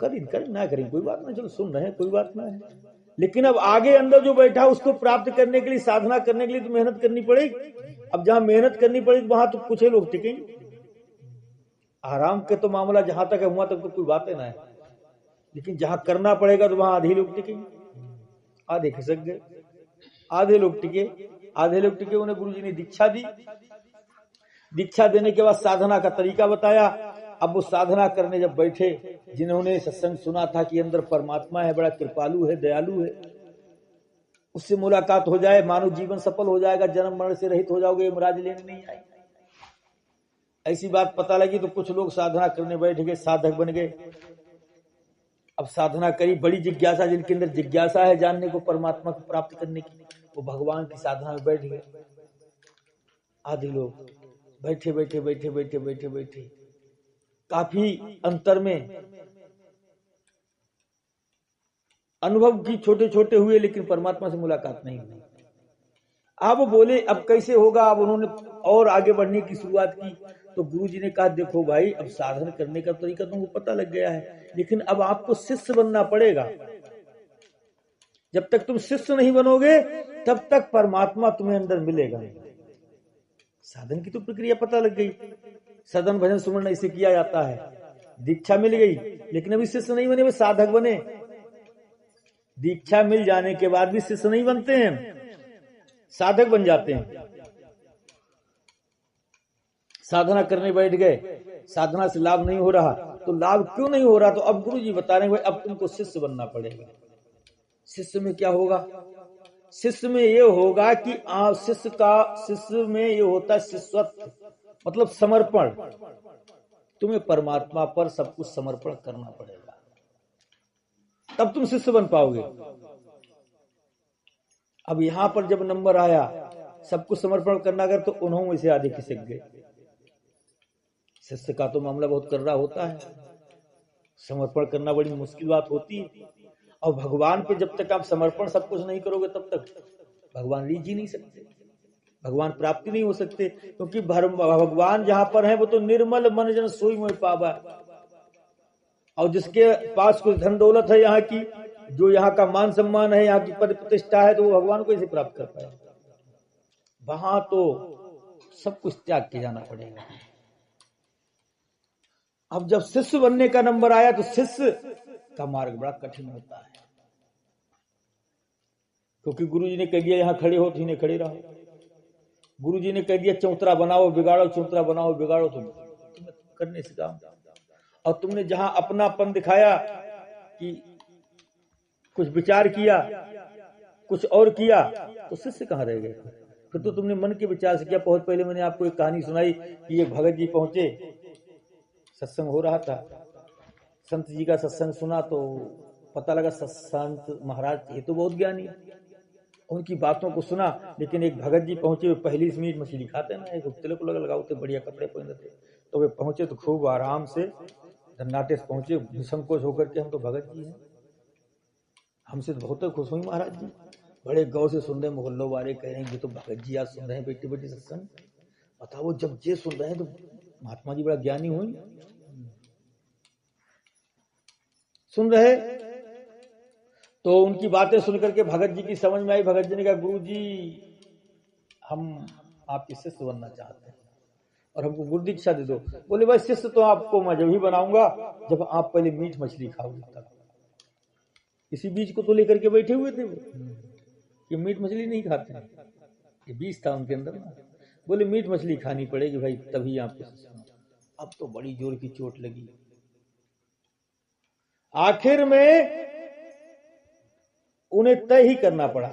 करें ना करें कोई बात नहीं, चलो सुन रहे हैं कोई बात ना है, लेकिन अब आगे अंदर जो बैठा उसको प्राप्त करने के लिए, साधना करने के लिए तो मेहनत करनी पड़ेगी। अब जहां मेहनत करनी पड़ेगी वहां तो कुछ ही लोग टिकेंगे। आराम के तो मामला जहां तक है वहां तक तो कोई बात ना है, लेकिन जहां करना पड़ेगा तो वहां आधे लोग टिकेंगे, आधे खिसक गए, आधे लोग टिके, उन्हें गुरु जी ने दीक्षा दी। दीक्षा देने के बाद साधना का तरीका बताया। अब वो साधना करने जब बैठे, जिन्होंने सत्संग सुना था कि अंदर परमात्मा है, बड़ा कृपालु है, दयालु है, उससे मुलाकात हो जाए, मानव जीवन सफल हो जाएगा, जन्म मरण से रहित हो जाओगे, यमराज लेने नहीं आए, ऐसी बात पता लगी तो कुछ लोग साधना करने बैठ गए, साधक बन गए। अब साधना करी, बड़ी जिज्ञासा, जिनके अंदर जिज्ञासा है जानने को, परमात्मा को प्राप्त करने की, वो भगवान की साधना में बैठ गए। आधे लोग बैठे काफी अंतर में अनुभव की, छोटे छोटे हुए, लेकिन परमात्मा से मुलाकात नहीं हुई। अब बोले अब कैसे होगा, अब उन्होंने और आगे बढ़ने की शुरुआत की, तो गुरु जी ने कहा देखो भाई, अब साधन करने का तरीका तुमको पता लग गया है, लेकिन अब आपको शिष्य बनना पड़ेगा। जब तक तुम शिष्य नहीं बनोगे तब तक परमात्मा तुम्हें अंदर मिलेगा नहीं। साधन की तो प्रक्रिया पता लग गई, सदन भजन सुमरण ऐसे किया जाता है, दीक्षा मिल गई, लेकिन अभी शिष्य नहीं बने, वे साधक बने। दीक्षा मिल जाने के बाद भी शिष्य नहीं बनते हैं, साधक बन जाते हैं। साधना करने बैठ गए, साधना से लाभ नहीं हो रहा, तो लाभ क्यों नहीं हो रहा, तो अब गुरु जी बता रहे हैं भाई अब तुमको शिष्य बनना पड़ेगा। शिष्य में क्या होगा, शिष्य में ये होगा कि शिष्य में ये होता है शिष्यत्व, मतलब समर्पण। तुम्हें परमात्मा पर सब कुछ समर्पण करना पड़ेगा, तब तुम शिष्य बन पाओगे। अब यहां पर जब नंबर आया सब कुछ समर्पण करना अगर, तो उन्होंने से आधे खिसक गए। शिष्य का तो मामला बहुत कर्रा होता है, समर्पण करना बड़ी मुश्किल बात होती है। और भगवान पे जब तक आप समर्पण सब कुछ नहीं करोगे तब तक भगवान लीज ही नहीं सकते, भगवान प्राप्ति नहीं हो सकते, क्योंकि भगवान जहां पर है वो तो निर्मल मन जन सोई मोहि पावा। और जिसके पास कुछ धन दौलत है यहाँ की, जो यहाँ का मान सम्मान है, यहाँ की पद प्रतिष्ठा है, तो वो भगवान को कैसे प्राप्त कर पाए। वहां तो सब कुछ त्याग के जाना पड़ेगा। अब जब शिष्य बनने का नंबर आया तो शिष्य का मार्ग बड़ा कठिन होता है, क्योंकि गुरु जी ने कह दिया यहाँ खड़े हो तो इन्हें खड़े रहो, गुरु जी ने कह दिया चौतरा बनाओ बिगाड़ो, चौतरा बनाओ बिगाड़ो, तुम्हें करने से काम। और तुमने जहां अपनापन दिखाया कि कुछ विचार किया, कुछ और किया, तो शिष्य कहां रह गए। फिर तो तुमने मन के विचार से किया। बहुत पहले मैंने आपको एक कहानी सुनाई कि एक भगत जी पहुंचे, सत्संग हो रहा था, संत जी का सत्संग सुना तो पता लगा संत महाराज ये तो बहुत ज्ञानी, उनकी बातों को सुना। लेकिन एक भगत जी पहुंचे, वे पहली मीट मछली खाते ना, एक तिलक लगाते, बढ़िया कपड़े पहनते थे, तो वे पहुंचे तो खूब आराम से धन्नाटे से पहुंचे, निसंकोच होकर के हम तो भगत जी हैं, हमसे तो बहुत खुश हुई महाराज जी, बड़े गौर से सुन रहे, मोहल्लों वाले कह रहे हैं ये तो भगत जी आज सुन रहे हैं बेटी बेटी सत्संग, बताओ जब ये सुन रहे हैं तो महात्मा जी बड़ा ज्ञानी हुई, सुन रहे। तो उनकी बातें सुनकर के भगत जी की समझ में आई। भगत जी ने कहा गुरु जी हम आपके शिष्य बनना चाहते हैं और हमको गुरु दीक्षा दे दो। बोले भाई शिष्य तो आपको मैं जब ही बनाऊंगा जब आप पहले मीट मछली खाओगे तब। इसी बीज को तो लेकर के बैठे हुए थे वो, ये मीट मछली नहीं खाते हैं, ये बीज था उनके अंदर ना। बोले मीट मछली खानी पड़ेगी भाई तभी आपको शिष्य। अब तो बड़ी जोर की चोट लगी। आखिर में उन्हें तय ही करना पड़ा।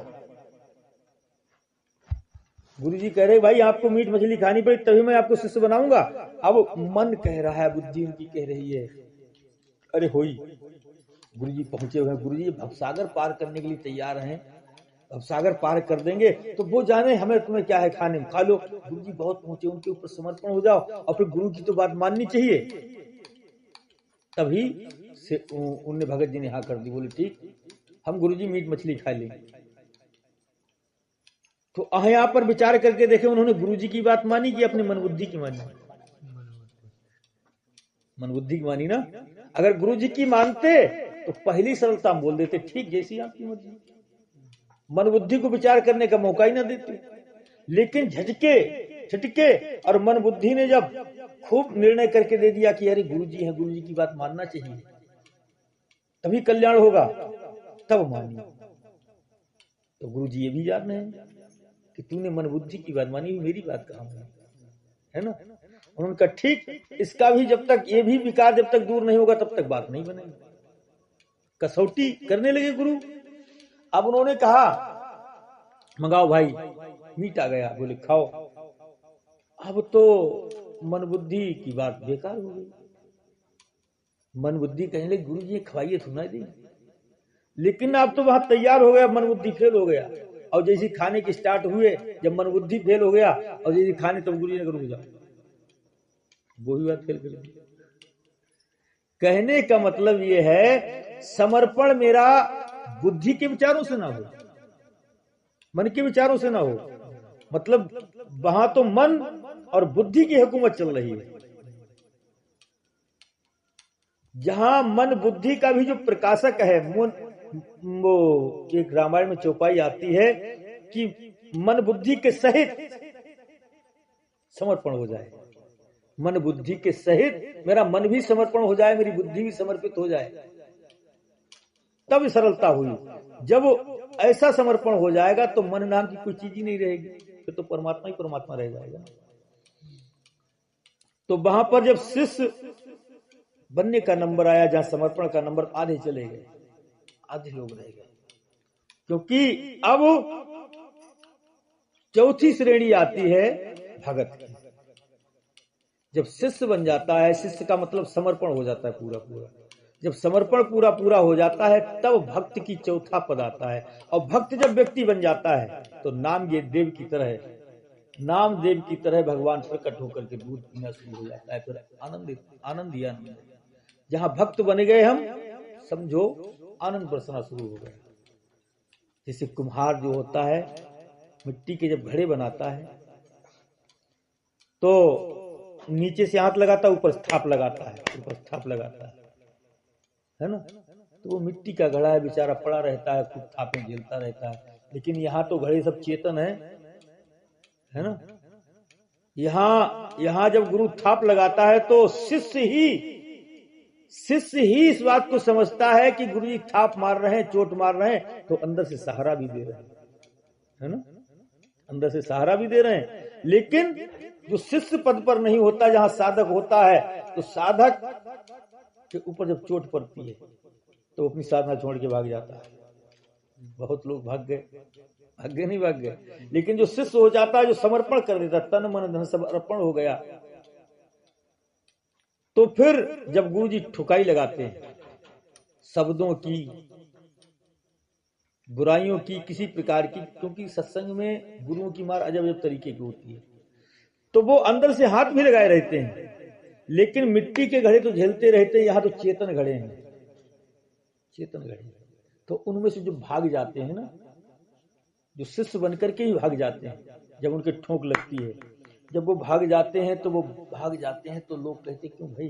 गुरुजी कह रहे भाई आपको मीट मछली खानी पड़ी तभी मैं आपको शिष्य बनाऊंगा। अब मन कह रहा है, बुद्धि उनकी कह रही है अरे होई। गुरुजी पहुंचे हुए हैं, गुरुजी भवसागर पार करने के लिए तैयार हैं, भवसागर पार कर देंगे तो वो जाने हमें तुम्हें क्या है खाने में, खा लो। गुरुजी बहुत पहुंचे, उनके ऊपर समर्पण हो जाओ और फिर गुरु की तो बात माननी चाहिए। तभी से उनने भगत जी ने हाँ कर दी, बोले ठीक हम गुरुजी मीट मछली खा लेंगे। तो यहाँ पर विचार करके देखे, उन्होंने गुरुजी की बात मानी कि अपने मन बुद्धि की मानी। मन बुद्धि की मानी ना। अगर गुरु जी की मानते तो पहली सरलता बोल देते, ठीक जैसी आपकी मर्जी, मन बुद्धि को विचार करने का मौका ही ना देते। लेकिन झटके और मन बुद्धि ने जब खूब निर्णय करके दे दिया कि अरे गुरु जी है, गुरु जी की बात मानना चाहिए, तभी कल्याण होगा, तब मानी। तो गुरु जी ये भी जान रहे हैं कि तूने मन बुद्धि की बात मानी, मेरी बात कहाँ मानी, है ना। उन्होंने कहा ठीक, इसका भी जब तक ये भी विकार जब तक दूर नहीं होगा तब तक बात नहीं बनेगी। कसौटी करने लगे गुरु। अब उन्होंने कहा मंगाओ भाई, मीट आ गया, बोले खाओ। अब तो मन बुद्धि की बात बेकार हो गई। मन बुद्धि कहने लगे गुरु जी खवाइए सुना दी, लेकिन अब तो वहां तैयार हो गया, मन बुद्धि फेल हो गया। और जैसे खाने की स्टार्ट हुए, जब मन बुद्धि फेल हो गया और जैसे खाने, तब गुरु जी ने रुक जाओ, वो भी बात फेल कर दी। कहने का मतलब ये है, समर्पण मेरा बुद्धि के विचारों से ना हो, मन के विचारों से ना हो। मतलब वहां तो मन और बुद्धि की हुकूमत चल रही है। जहां मन बुद्धि का भी जो प्रकाशक है, वो एक रामायण में चौपाई आती है कि मन बुद्धि के सहित समर्पण हो जाए, मन बुद्धि के सहित मेरा मन भी समर्पण हो जाए, मेरी बुद्धि भी समर्पित हो जाए, तब सरलता हुई। जब ऐसा समर्पण हो जाएगा तो मन नाम की कोई चीज ही नहीं रहेगी, फिर तो परमात्मा ही परमात्मा रह जाएगा। तो वहां पर जब शिष्य बनने का नंबर आया, जहां समर्पण का नंबर, आधे चले गए, आधे लोग रह गए। क्योंकि अब चौथी श्रेणी आती है भगत की। जब शिष्य बन जाता है, शिष्य का मतलब समर्पण हो जाता है पूरा पूरा। जब समर्पण पूरा पूरा हो जाता है तब भक्त की चौथा पद आता है। और भक्त जब व्यक्ति बन जाता है तो नाम ये देव की तरह है, नाम देव की तरह भगवान प्रकट होकर के दूध पीना शुरू हो जाता है। फिर आनंद ही आनंद। जहां भक्त बन गए हम, समझो आनंद बरसना शुरू हो गया। जैसे कुम्हार जो होता है, मिट्टी के जब घड़े बनाता है तो नीचे से हाथ लगाता है, ऊपर स्थाप लगाता है, ऊपर स्थाप लगाता है ना। तो वो मिट्टी का घड़ा है, बेचारा पड़ा रहता है, खूब थापे झेलता रहता है। लेकिन यहाँ तो घड़े सब चेतन है ना। यहाँ जब गुरु थाप लगाता है तो शिष्य ही इस बात को समझता है कि गुरु जी थाप मार रहे हैं, चोट मार रहे हैं, तो अंदर से सहारा भी दे रहे हैं, है ना, अंदर से सहारा भी दे रहे हैं। लेकिन जो शिष्य पद पर नहीं होता, जहां साधक होता है, तो साधक के ऊपर जब चोट पड़ती है तो अपनी साधना छोड़ के भाग जाता है। बहुत लोग भाग गए नहीं भाग गए। लेकिन जो शिष्य हो जाता है, जो समर्पण कर देता, तन मन धन सब अर्पण हो गया, तो फिर जब गुरु जी ठुकाई लगाते हैं शब्दों की, बुराइयों की, किसी प्रकार की, क्योंकि सत्संग में गुरुओं की मार अजब अजब तरीके की होती है, तो वो अंदर से हाथ भी लगाए रहते हैं। लेकिन मिट्टी के घड़े तो झेलते रहते हैं, यहां तो चेतन घड़े हैं, चेतन घड़े। तो उनमें से जो भाग जाते हैं ना, जो शिष्य बनकर के ही भाग जाते हैं, जब उनके ठोक लगती है, जब वो भाग जाते हैं तो लोग कहते क्यों भाई,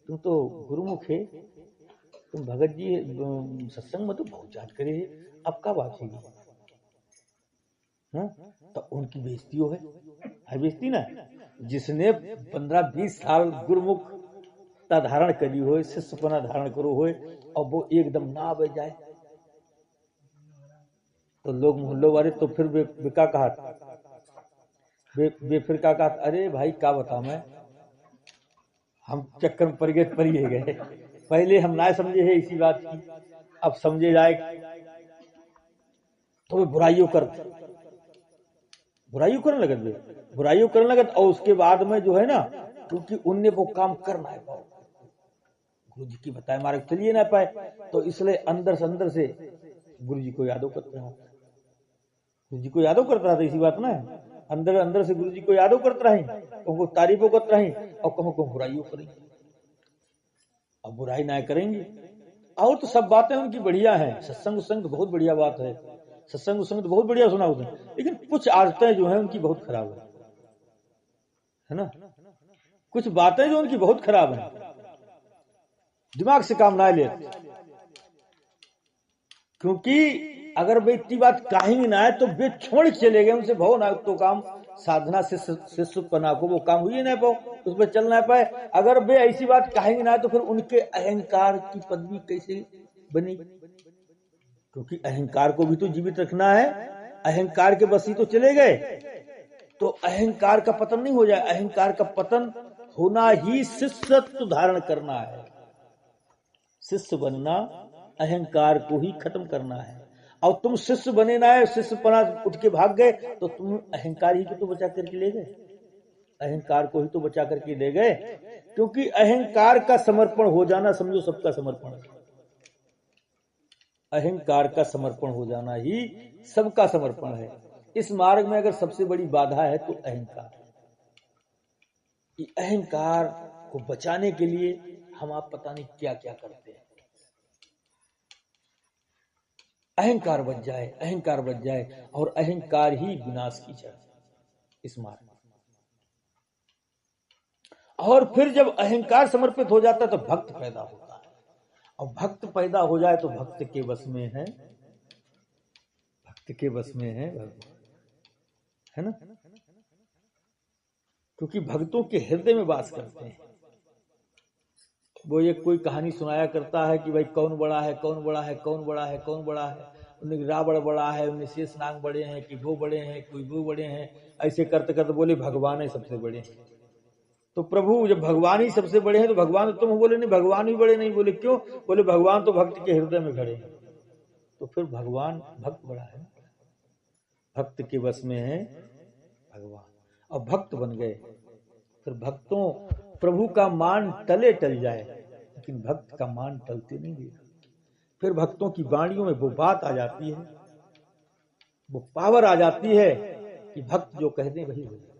तुम तो गुरुमुख है, तुम भगत जी सत्संग में तो बहुत याद करे, अब कब वापसी की, तो उनकी बेइज्जती है बेइज्जती ना। जिसने 15-20 साल गुरुमुख धारण करी हो, शिष्यपना धारण करो हो, और वो एकदम ना बह जाए तो लोग मोहल्लो वाले तो फिर बेका कहा, फिर का कहा, अरे भाई क्या बता, मैं हम चक्कर में पड़ गए, पहले हम ना समझे है इसी बात की, अब समझे जाए। तो वे बुराइयों करने लगत, और उसके बाद में जो है ना, क्योंकि उनने वो काम कर ना पाओ, गुरु जी की बताए मार्ग चलिए ना पाए, तो इसलिए अंदर से गुरु जी को यादव करते रहा, इसी बात ना, अंदर से गुरु जी को यादव करते रहे, उनको तारीफों करते रहे, और कहो बुराइयों करेंगे, अब बुराई ना करेंगे। और तो सब बातें उनकी बढ़िया हैं, सत्संग तो बहुत बढ़िया बात है, सत्संग तो बहुत बढ़िया सुना उसने, लेकिन कुछ आदतें जो है उनकी बहुत खराब है ना, कुछ बातें जो उनकी बहुत खराब है। दिमाग से काम ना ले, क्योंकि अगर वे इतनी बात कहेंगे ना तो वे छोड़ चले गए, उनसे भव ना तो काम साधना शिष्य पना को वो काम हुई ना पाओ, उस पर चल ना पाए। अगर वे ऐसी बात कहेंगे ना तो फिर उनके अहंकार की पदवी कैसे बनी, क्योंकि अहंकार को भी तो जीवित रखना है। अहंकार के बस ही तो चले गए, तो अहंकार का पतन नहीं हो जाए। अहंकार का पतन होना ही शिष्यत्व धारण करना है। शिष्य बनना अहंकार को ही खत्म करना है। और तुम शिष्य बने ना है, शिष्य पना उठ के भाग गए तो तुम अहंकार ही को तो बचा करके ले गए, अहंकार को ही तो बचा करके ले गए। क्योंकि अहंकार का समर्पण हो जाना समझो सबका समर्पण है। अहंकार का समर्पण हो जाना ही सबका समर्पण है। इस मार्ग में अगर सबसे बड़ी बाधा है तो अहंकार। अहंकार को बचाने के लिए हम आप पता नहीं क्या क्या करते हैं। अहंकार बच जाए, अहंकार बच जाए, और अहंकार ही विनाश की जड़ इस मार्ग में। और फिर जब अहंकार समर्पित हो जाता है तो भक्त पैदा होता है, और भक्त पैदा हो जाए तो भक्त के बस में है, भक्त के बस में है भगवान, है ना। क्योंकि भक्तों के हृदय में वास करते हैं। वो एक कोई कहानी सुनाया करता है कि भाई कौन बड़ा है, कौन बड़ा है, कौन बड़ा है, कौन बड़ा है। उनमें रावण बड़ा है, उनमें शेषनाग बड़े हैं, कि वो बड़े हैं, कोई वो बड़े हैं। ऐसे करते करते बोले भगवान है सबसे बड़े। तो प्रभु जब भगवान ही सबसे बड़े हैं तो भगवान तुम बोले नहीं भगवान ही बड़े नहीं। बोले क्यों? बोले भगवान तो भक्त के हृदय में खड़े हैं। तो फिर भगवान भक्त बड़ा है, भक्त के बस में है भगवान, और भक्त बन गए। फिर भक्तों प्रभु का मान टले टल जाए, लेकिन भक्त का मान टलते नहीं देखा। फिर भक्तों की वाणियों में वो बात आ जाती है, वो पावर आ जाती है कि भक्त जो कह दे वही हो जाता है।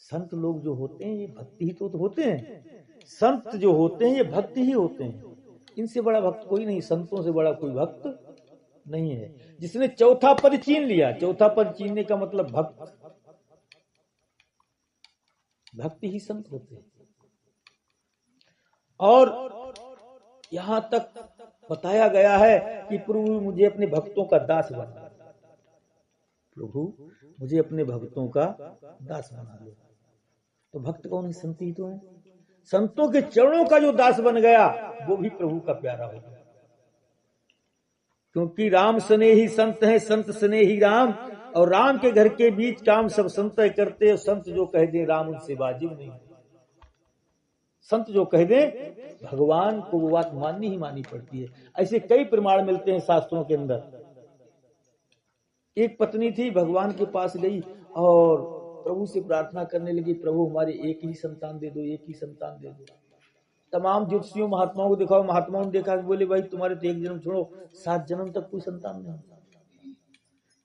संत लोग जो होते हैं ये भक्ति ही तो होते हैं। संत जो होते हैं ये भक्ति ही होते हैं। इनसे बड़ा भक्त कोई नहीं, संतों से बड़ा कोई भक्त नहीं है। जिसने चौथा पद छीन लिया, चौथा पद छीनने का मतलब भक्त, भक्ति ही संत होते हैं। और यहां तक बताया गया है कि प्रभु मुझे अपने भक्तों का दास बना, प्रभु मुझे अपने भक्तों का दास बना लो। तो भक्त कौन है? संत ही तो है। संतों के चरणों का जो दास बन गया वो भी प्रभु का प्यारा हो गया। क्योंकि राम स्नेही संत है, संत स्नेही राम, और राम के घर के बीच काम सब संत करते। संत जो कह दे राम उनसे वाजिब नहीं। संत जो कह दे भगवान को वो बात माननी ही माननी पड़ती है। ऐसे कई प्रमाण मिलते हैं शास्त्रों के अंदर। एक पत्नी थी, भगवान के पास गई और प्रभु से प्रार्थना करने लगी, प्रभु हमारे एक ही संतान दे दो, एक ही संतान दे दो। तमाम ज्योतिषियों महात्माओं को दिखाओ, महात्माओं ने देखा, बोले भाई तुम्हारे तो एक जन्म छोड़ो 7 जन्म तक कोई संतान नहीं।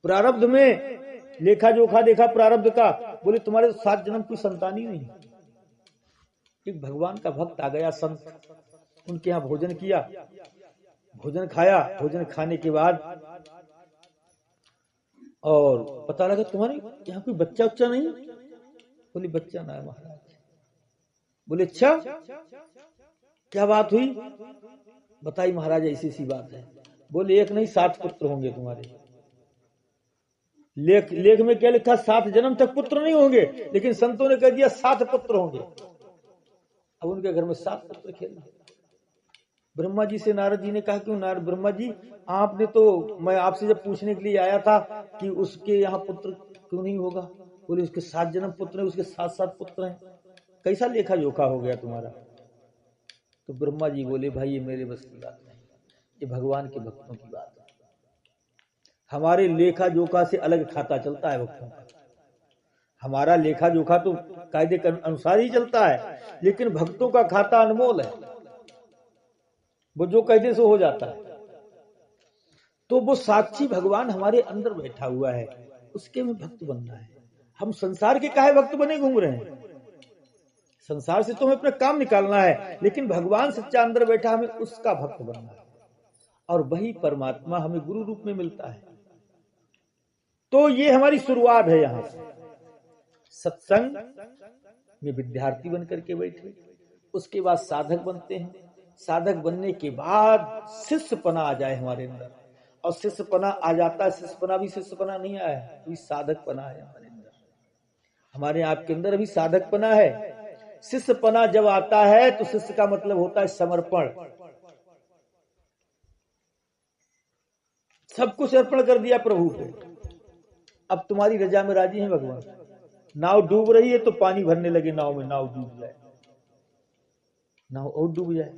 प्रारब्ध में लेखा जोखा देखा प्रारब्ध का, बोले तुम्हारे तो 7 जन्म कोई संतान ही नहीं। एक भगवान का भक्त आ गया संत, उनके यहाँ भोजन किया, भोजन खाया। भोजन खाने के बाद और पता लगा तुम्हारे यहाँ कोई बच्चा उच्चा नहीं। बोले बच्चा ना है महाराज। बोले अच्छा क्या बात हुई? बताई महाराज ऐसी सी बात है। बोले एक नहीं 7 पुत्र होंगे तुम्हारे। लेख में क्या लिखा? 7 जन्म तक पुत्र नहीं होंगे, लेकिन संतों ने कह दिया 7 पुत्र होंगे। अब उनके घर में 7 पुत्र खेल। ब्रह्मा जी से नारद जी ने कहा क्यों नारद ब्रह्मा जी आपने तो, मैं आपसे जब पूछने के लिए आया था कि उसके यहाँ पुत्र क्यों नहीं होगा। बोले उसके 7 जन्म पुत्र है, उसके 7 पुत्र हैं, कैसा लेखा जोखा हो गया तुम्हारा। तो ब्रह्मा जी बोले भाई ये मेरे बस की बात नहीं, ये भगवान के भक्तों की बात है। हमारे लेखा जोखा से अलग खाता चलता है भक्तों का। हमारा लेखा जोखा तो कायदे के अनुसार ही चलता है, लेकिन भक्तों का खाता अनमोल है, वो जो कहते सो हो जाता है। तो वो साक्षी भगवान हमारे अंदर बैठा हुआ है, उसके में भक्त बनना है। हम संसार के काहे भक्त बने घूम रहे हैं? संसार से तो हमें अपना काम निकालना है, लेकिन भगवान सच्चा अंदर बैठा, हमें उसका भक्त बनना है, और वही परमात्मा हमें गुरु रूप में मिलता है। तो ये हमारी शुरुआत है। यहां से सत्संग में विद्यार्थी बनकर के बैठे, उसके बाद साधक बनते हैं। साधक बनने के बाद शिष्यपना आ जाए हमारे अंदर, और शिष्यपना आ जाता है। शिष्यपना भी शिष्यपना नहीं आया है, अभी साधकपना है हमारे अंदर। हमारे आपके अंदर अभी साधकपना है। शिष्यपना जब आता है तो शिष्य का मतलब होता है समर्पण। सब कुछ अर्पण कर दिया प्रभु पे। अब तुम्हारी रजा में राजी है भगवान। नाव डूब रही है तो पानी भरने लगे नाव में, नाव डूब जाए, नाव और डूब जाए।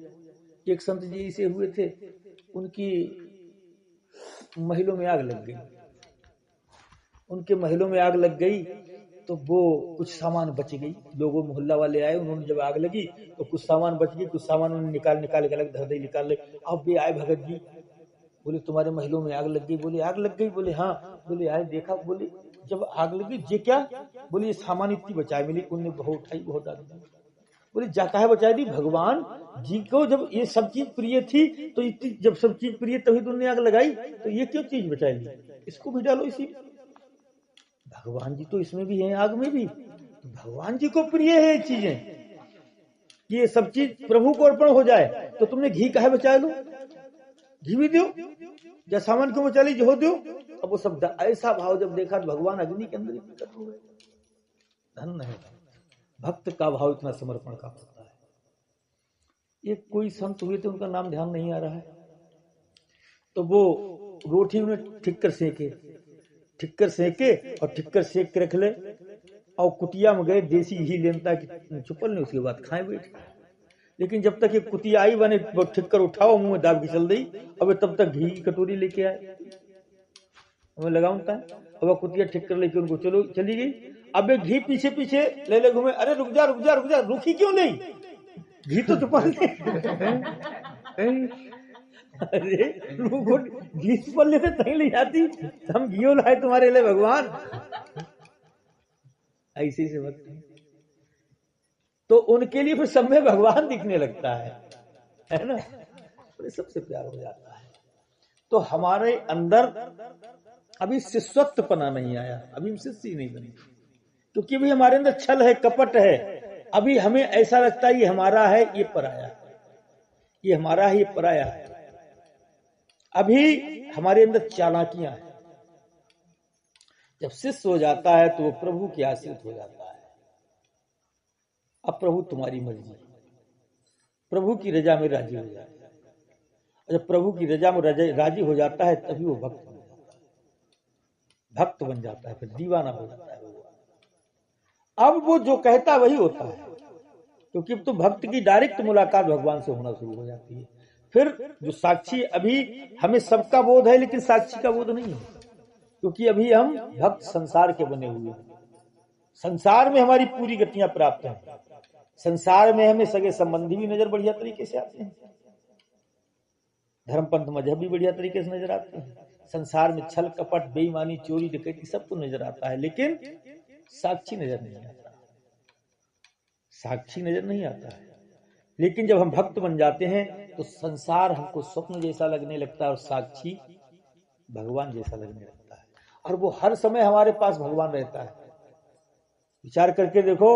एक संत जी ऐसे हुए थे, उनकी महलों में आग लग गई। उनके महलों में आग लग गई तो वो कुछ सामान बच गई। लोगों मोहल्ला वाले आए, उन्होंने जब आग लगी तो कुछ सामान बच गई, कुछ सामान उन्होंने निकाल के अलग धर दे, निकाल ले। अब भी आए भगत जी, बोले तुम्हारे महलों में आग लग गई? बोले आग लग गई? बोले हाँ। बोले आए देखा? बोले जब आग लगी जे क्या? बोले ये सामान इतनी बचाए मिली, उनने बहुत उठाई, बहुत डाल दी। बोले जा काहे बचाई दी? भगवान जी को जब ये सब चीज प्रिय थी तो इतनी, जब सब चीज प्रिय तभी तो उन्होंने आग लगाई, तो ये क्यों चीज बचाई ली? इसको भी डालो इसी। भगवान जी तो इसमें भी हैं, आग में भी। तो भगवान जी को प्रिय है ये चीजें, ये सब चीज प्रभु को अर्पण हो जाए। तो तुमने घी काहे बचा लो? घी भी दो, या सामान क्यों बचा ली, जो दो। अब वो सब ऐसा भाव जब देखा तो भगवान अग्नि के अंदर ही प्रकट हो गए। धन है भक्त का भाव, इतना समर्पण का होता है। एक कोई संत हुए थे, उनका नाम ध्यान नहीं आ रहा है, तो वो रोटी उन्हें ठिक्कर सेके, ठिक्कर सेके और ठिक्कर सेक के रख ले, और कुटिया में गए देसी घी लेनता कि चुपल नहीं, उसके बाद खाए बैठे। लेकिन जब तक ये कुटिया आई बने ठिक्कर उठाओ, मुंह में दाब की चल दी, अब तब तक घी की कटोरी लेके आए, हमें लगाऊं था। अब कुटिया ठिक्कर लेके उनको चलो चली गई। अब एक घी पीछे पीछे ले ले घूमे, अरे रुक जा रुक जा रुक जा, रुकी क्यों नहीं? घी तो छुपा ले। अरे रुको, घी छुपा लेते तहीं ले जाती, हम घी लाए तुम्हारे लिए भगवान। ऐसे से वक्त तो उनके लिए फिर सब में भगवान दिखने लगता है ना, सबसे प्यार हो जाता है। तो हमारे अंदर अभी शिष्यत्वपना नहीं आया, अभी हम शिष्य ही नहीं बने, क्योंकि अभी हमारे अंदर छल है, कपट है। अभी हमें ऐसा लगता है ये हमारा है, ये पराया है, ये हमारा है, ये पराया है। अभी हमारे अंदर चालाकियां हैं। जब शिष्य हो जाता है तो वो प्रभु के आश्रित हो जाता है। अब प्रभु तुम्हारी मर्जी, प्रभु की रजा में राजी हो जाता है। जब प्रभु की रजा में राजी हो जाता है तभी वो भक्त बन जाता है, भक्त बन जाता है, फिर दीवाना हो जाता है वो। अब वो जो कहता वही होता है, क्योंकि अब तो भक्त की डायरेक्ट मुलाकात भगवान से होना शुरू हो जाती है। फिर जो साक्षी, अभी हमें सबका बोध है लेकिन साक्षी का बोध नहीं है, क्योंकि अभी हम भक्त संसार के बने हुए हैं। संसार में हमारी पूरी गतियां प्राप्त हैं, संसार में हमें सगे संबंधी भी नजर बढ़िया तरीके से आते हैं, धर्म पंथ मजहब भी बढ़िया तरीके से नजर आते हैं। संसार में छल कपट बेईमानी चोरी डकैती सब तो नजर आता है, लेकिन साक्षी नजर नहीं आता, साक्षी नजर नहीं आता है। लेकिन जब हम भक्त बन जाते हैं तो संसार हमको स्वप्न जैसा लगने लगता है और साक्षी भगवान जैसा लगने लगता है, और वो हर समय हमारे पास भगवान रहता है। विचार करके देखो,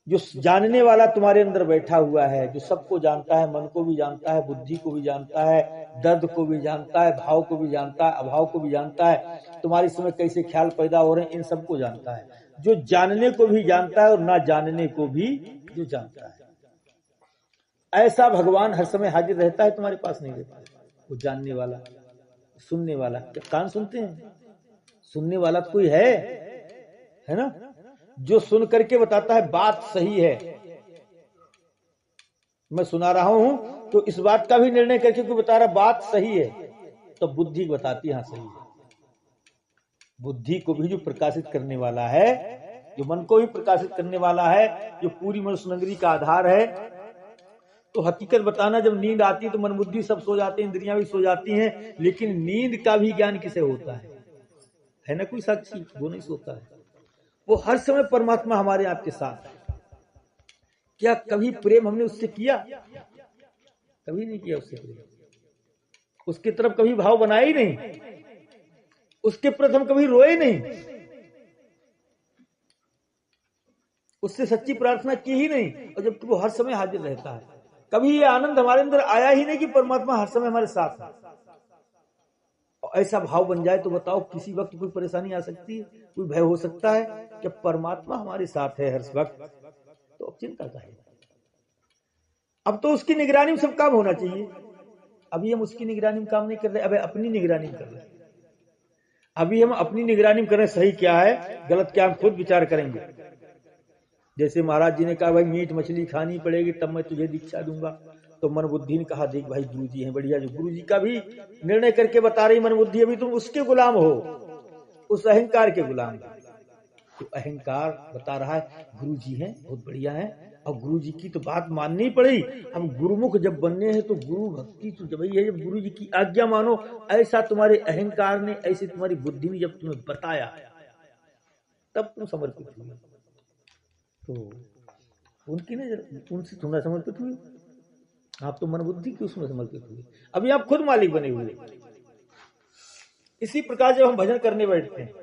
जो जानने वाला तुम्हारे अंदर बैठा हुआ है, जो सबको जानता है, मन को भी जानता है, बुद्धि को भी जानता है, दर्द को भी जानता है, भाव को भी जानता है, अभाव को भी जानता है, तुम्हारे समय कैसे ख्याल पैदा हो रहे हैं, इन सबको जानता है। जो जानने को भी जानता है और ना जानने को भी जो जानता है, ऐसा भगवान हर समय हाजिर रहता है, तुम्हारे पास नहीं रहता है। वो जानने वाला, सुनने वाला, कान सुनते हैं, सुनने वाला तो कोई है ना, जो सुन करके बताता है बात सही है। मैं सुना रहा हूं तो इस बात का भी निर्णय करके कोई बता रहा बात सही है, तो बुद्धि बताती हाँ सही है। बुद्धि को भी जो प्रकाशित करने वाला है, जो मन को भी प्रकाशित करने वाला है, जो पूरी मनुष्य नगरी का आधार है, तो हकीकत बताना, जब नींद आती है तो मन बुद्धि सब सो जाते हैं, इंद्रियां भी सो जाती हैं, लेकिन नींद का भी ज्ञान किसे होता है ना कोई साक्षी, वो नहीं सोता है। वो हर समय परमात्मा हमारे आपके साथ है। क्या कभी प्रेम हमने उससे किया? कभी नहीं किया उससे प्रेम, उसकी तरफ कभी भाव बनाया ही नहीं, उसके प्रथम कभी रोए नहीं, उससे सच्ची प्रार्थना की ही नहीं, और जबकि वो हर समय हाजिर रहता है। कभी ये आनंद हमारे अंदर आया ही नहीं कि परमात्मा हर समय हमारे साथ है। और ऐसा भाव बन जाए तो बताओ किसी वक्त कोई परेशानी आ सकती है, कोई भय हो सकता है? कि परमात्मा हमारे साथ है हर वक्त, तो अब चिंता का है। अब तो उसकी निगरानी में सब काम होना चाहिए। अभी हम उसकी निगरानी में काम नहीं कर रहे, अब अपनी निगरानी में कर रहे हैं। अभी हम अपनी निगरानी में कर रहे हैं, सही क्या है गलत क्या, हम खुद विचार करेंगे। जैसे महाराज जी ने कहा भाई मीट मछली खानी पड़ेगी तब मैं तुझे दीक्षा दूंगा, तो मन बुद्धि ने कहा देख भाई गुरु जी हैं बढ़िया, जो गुरु जी का भी निर्णय करके बता रही मन बुद्धि, अभी तुम उसके गुलाम हो, उस अहंकार के गुलाम। तो अहंकार बता रहा है गुरु जी हैं बहुत बढ़िया है, और गुरु जी की तो बात माननी पड़ी। हम गुरुमुख जब बनने हैं तो गुरु भक्ति तो जब ये जब गुरु जी की आज्ञा मानो, ऐसा तुम्हारे अहंकार ने, ऐसी तुम्हारी बुद्धि ने जब तुम्हें बताया तब तुम समर्पित हुए। तो उनकी नजर उनसे तुम समर्पित हुए, आप तो मन बुद्धि की उसमें समर्पित हुए, अभी आप खुद मालिक बने हुए। इसी प्रकार जब हम भजन करने बैठते हैं,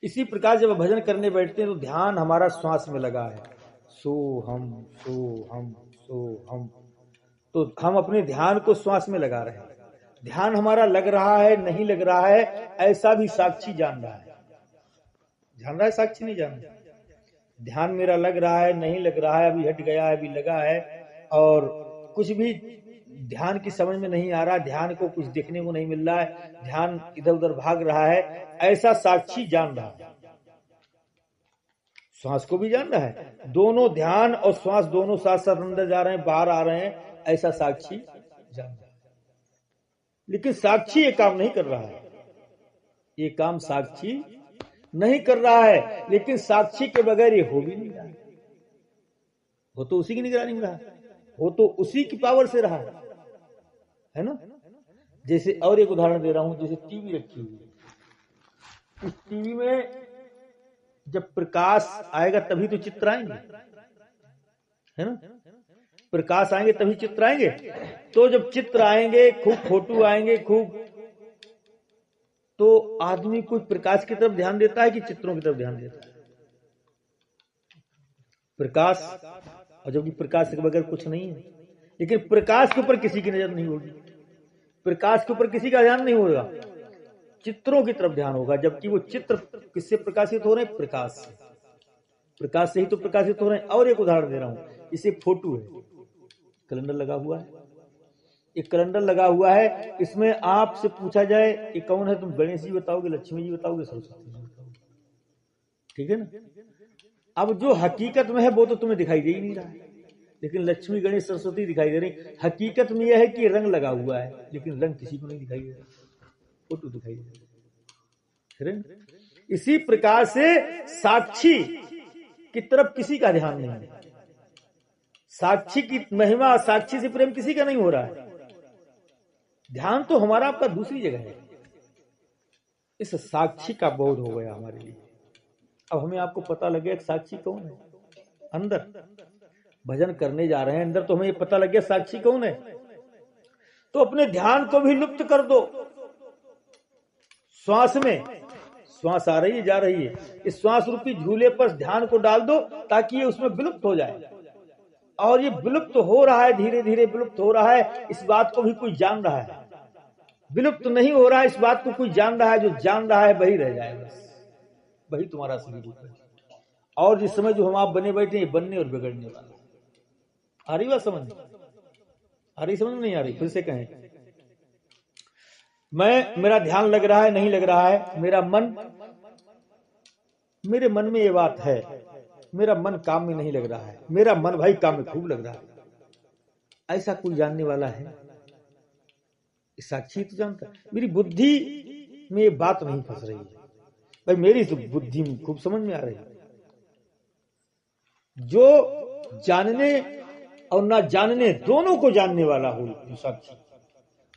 इसी प्रकार जब भजन करने बैठते हैं तो ध्यान हमारा श्वास में लगा है, सो हम सो हम सो हम। तो हम अपने ध्यान को श्वास में लगा रहे हैं। ध्यान हमारा लग रहा है नहीं लग रहा है ऐसा भी साक्षी जान रहा है, जान रहा है, साक्षी नहीं जान रहा। ध्यान मेरा लग रहा है नहीं लग रहा है, अभी हट गया है अभी लगा है, और कुछ भी ध्यान की समझ में नहीं आ रहा, ध्यान को कुछ देखने को नहीं मिल रहा है, ध्यान इधर उधर भाग रहा है, ऐसा साक्षी जान रहा है। श्वास को भी जान रहा है, दोनों ध्यान और श्वास दोनों साथ साथ अंदर जा रहे हैं बाहर आ रहे हैं, ऐसा साक्षी जान रहा है। लेकिन साक्षी ये काम नहीं कर रहा है, ये काम साक्षी नहीं कर रहा है, लेकिन साक्षी के बगैर ये हो भी नहीं रहा है। वो तो उसी की निगरानी में रहा, वो तो उसी की पावर से रहा है ना। जैसे और एक उदाहरण दे रहा हूं, जैसे टीवी रखी हुई है, इस टीवी में जब प्रकाश आएगा तभी तो चित्र आएंगे, है ना। प्रकाश आएंगे तभी चित्र आएंगे। तो जब चित्र आएंगे, खूब फोटो आएंगे खूब, तो आदमी कोई प्रकाश की तरफ ध्यान देता है कि चित्रों की तरफ ध्यान देता है? प्रकाश, और जबकि प्रकाश के बगैर कुछ नहीं है। लेकिन प्रकाश के ऊपर किसी की नजर नहीं होगी, प्रकाश के ऊपर किसी का ध्यान नहीं होगा, चित्रों की तरफ ध्यान होगा। जबकि वो चित्र किससे प्रकाशित हो रहे हैं? प्रकाश से, प्रकाश से ही तो प्रकाशित हो रहे हैं। और एक उदाहरण दे रहा हूं, इसे फोटो है, कैलेंडर लगा हुआ है, एक कैलेंडर लगा हुआ है, इसमें आपसे पूछा जाए ये कौन है, तुम गणेश जी बताओगे, लक्ष्मी जी बताओगे, सरस्वती जी बताओगे, ठीक है ना। अब जो हकीकत में है वो तो तुम्हें दिखाई दे ही नहीं रहा है, लेकिन लक्ष्मी गणेश सरस्वती दिखाई दे रही। हकीकत में यह है कि रंग लगा हुआ है, लेकिन रंग किसी को नहीं दिखाई दे रहा, फोटो दिखाई दे रहा। इसी प्रकार से साक्षी की तरफ किसी का ध्यान नहीं है, साक्षी की महिमा, साक्षी से प्रेम किसी का नहीं हो रहा है। ध्यान तो हमारा आपका दूसरी जगह है। इस साक्षी का बोध हो गया हमारे लिए। अब हमें आपको पता लग गया साक्षी कौन है। अंदर भजन करने जा रहे हैं, अंदर तो हमें ये पता लग गया साक्षी कौन है। तो अपने ध्यान को भी लुप्त कर दो श्वास में। श्वास आ रही है जा रही है, इस श्वास रूपी झूले पर ध्यान को डाल दो ताकि ये उसमें विलुप्त हो जाए। और ये विलुप्त हो रहा है, धीरे धीरे विलुप्त हो रहा है, इस बात को भी कोई जान रहा है। विलुप्त नहीं हो रहा है, इस बात को कोई जान रहा है, जो जान रहा है वही रह जाए, बस वही तुम्हारा असली रूप है। और जिस समय जो हम आप बने बैठे ये बनने और बिगड़ने वाला। आ रही बात समझ? आ रही समझ नहीं आ रही? फिर से कहें, मेरा ध्यान लग रहा है नहीं लग रहा है, मेरे मन में ये बात है, मेरा मन काम में नहीं लग रहा है, मेरा मन भाई काम में खूब लग रहा है, ऐसा कोई जानने वाला है? साक्षी तो जानता है। मेरी बुद्धि में ये बात नहीं फंस रही है भाई, मेरी तो बुद्धि में खूब समझ में आ रही है। जो जानने और ना जानने दोनों को जानने वाला हो जो साक्षी,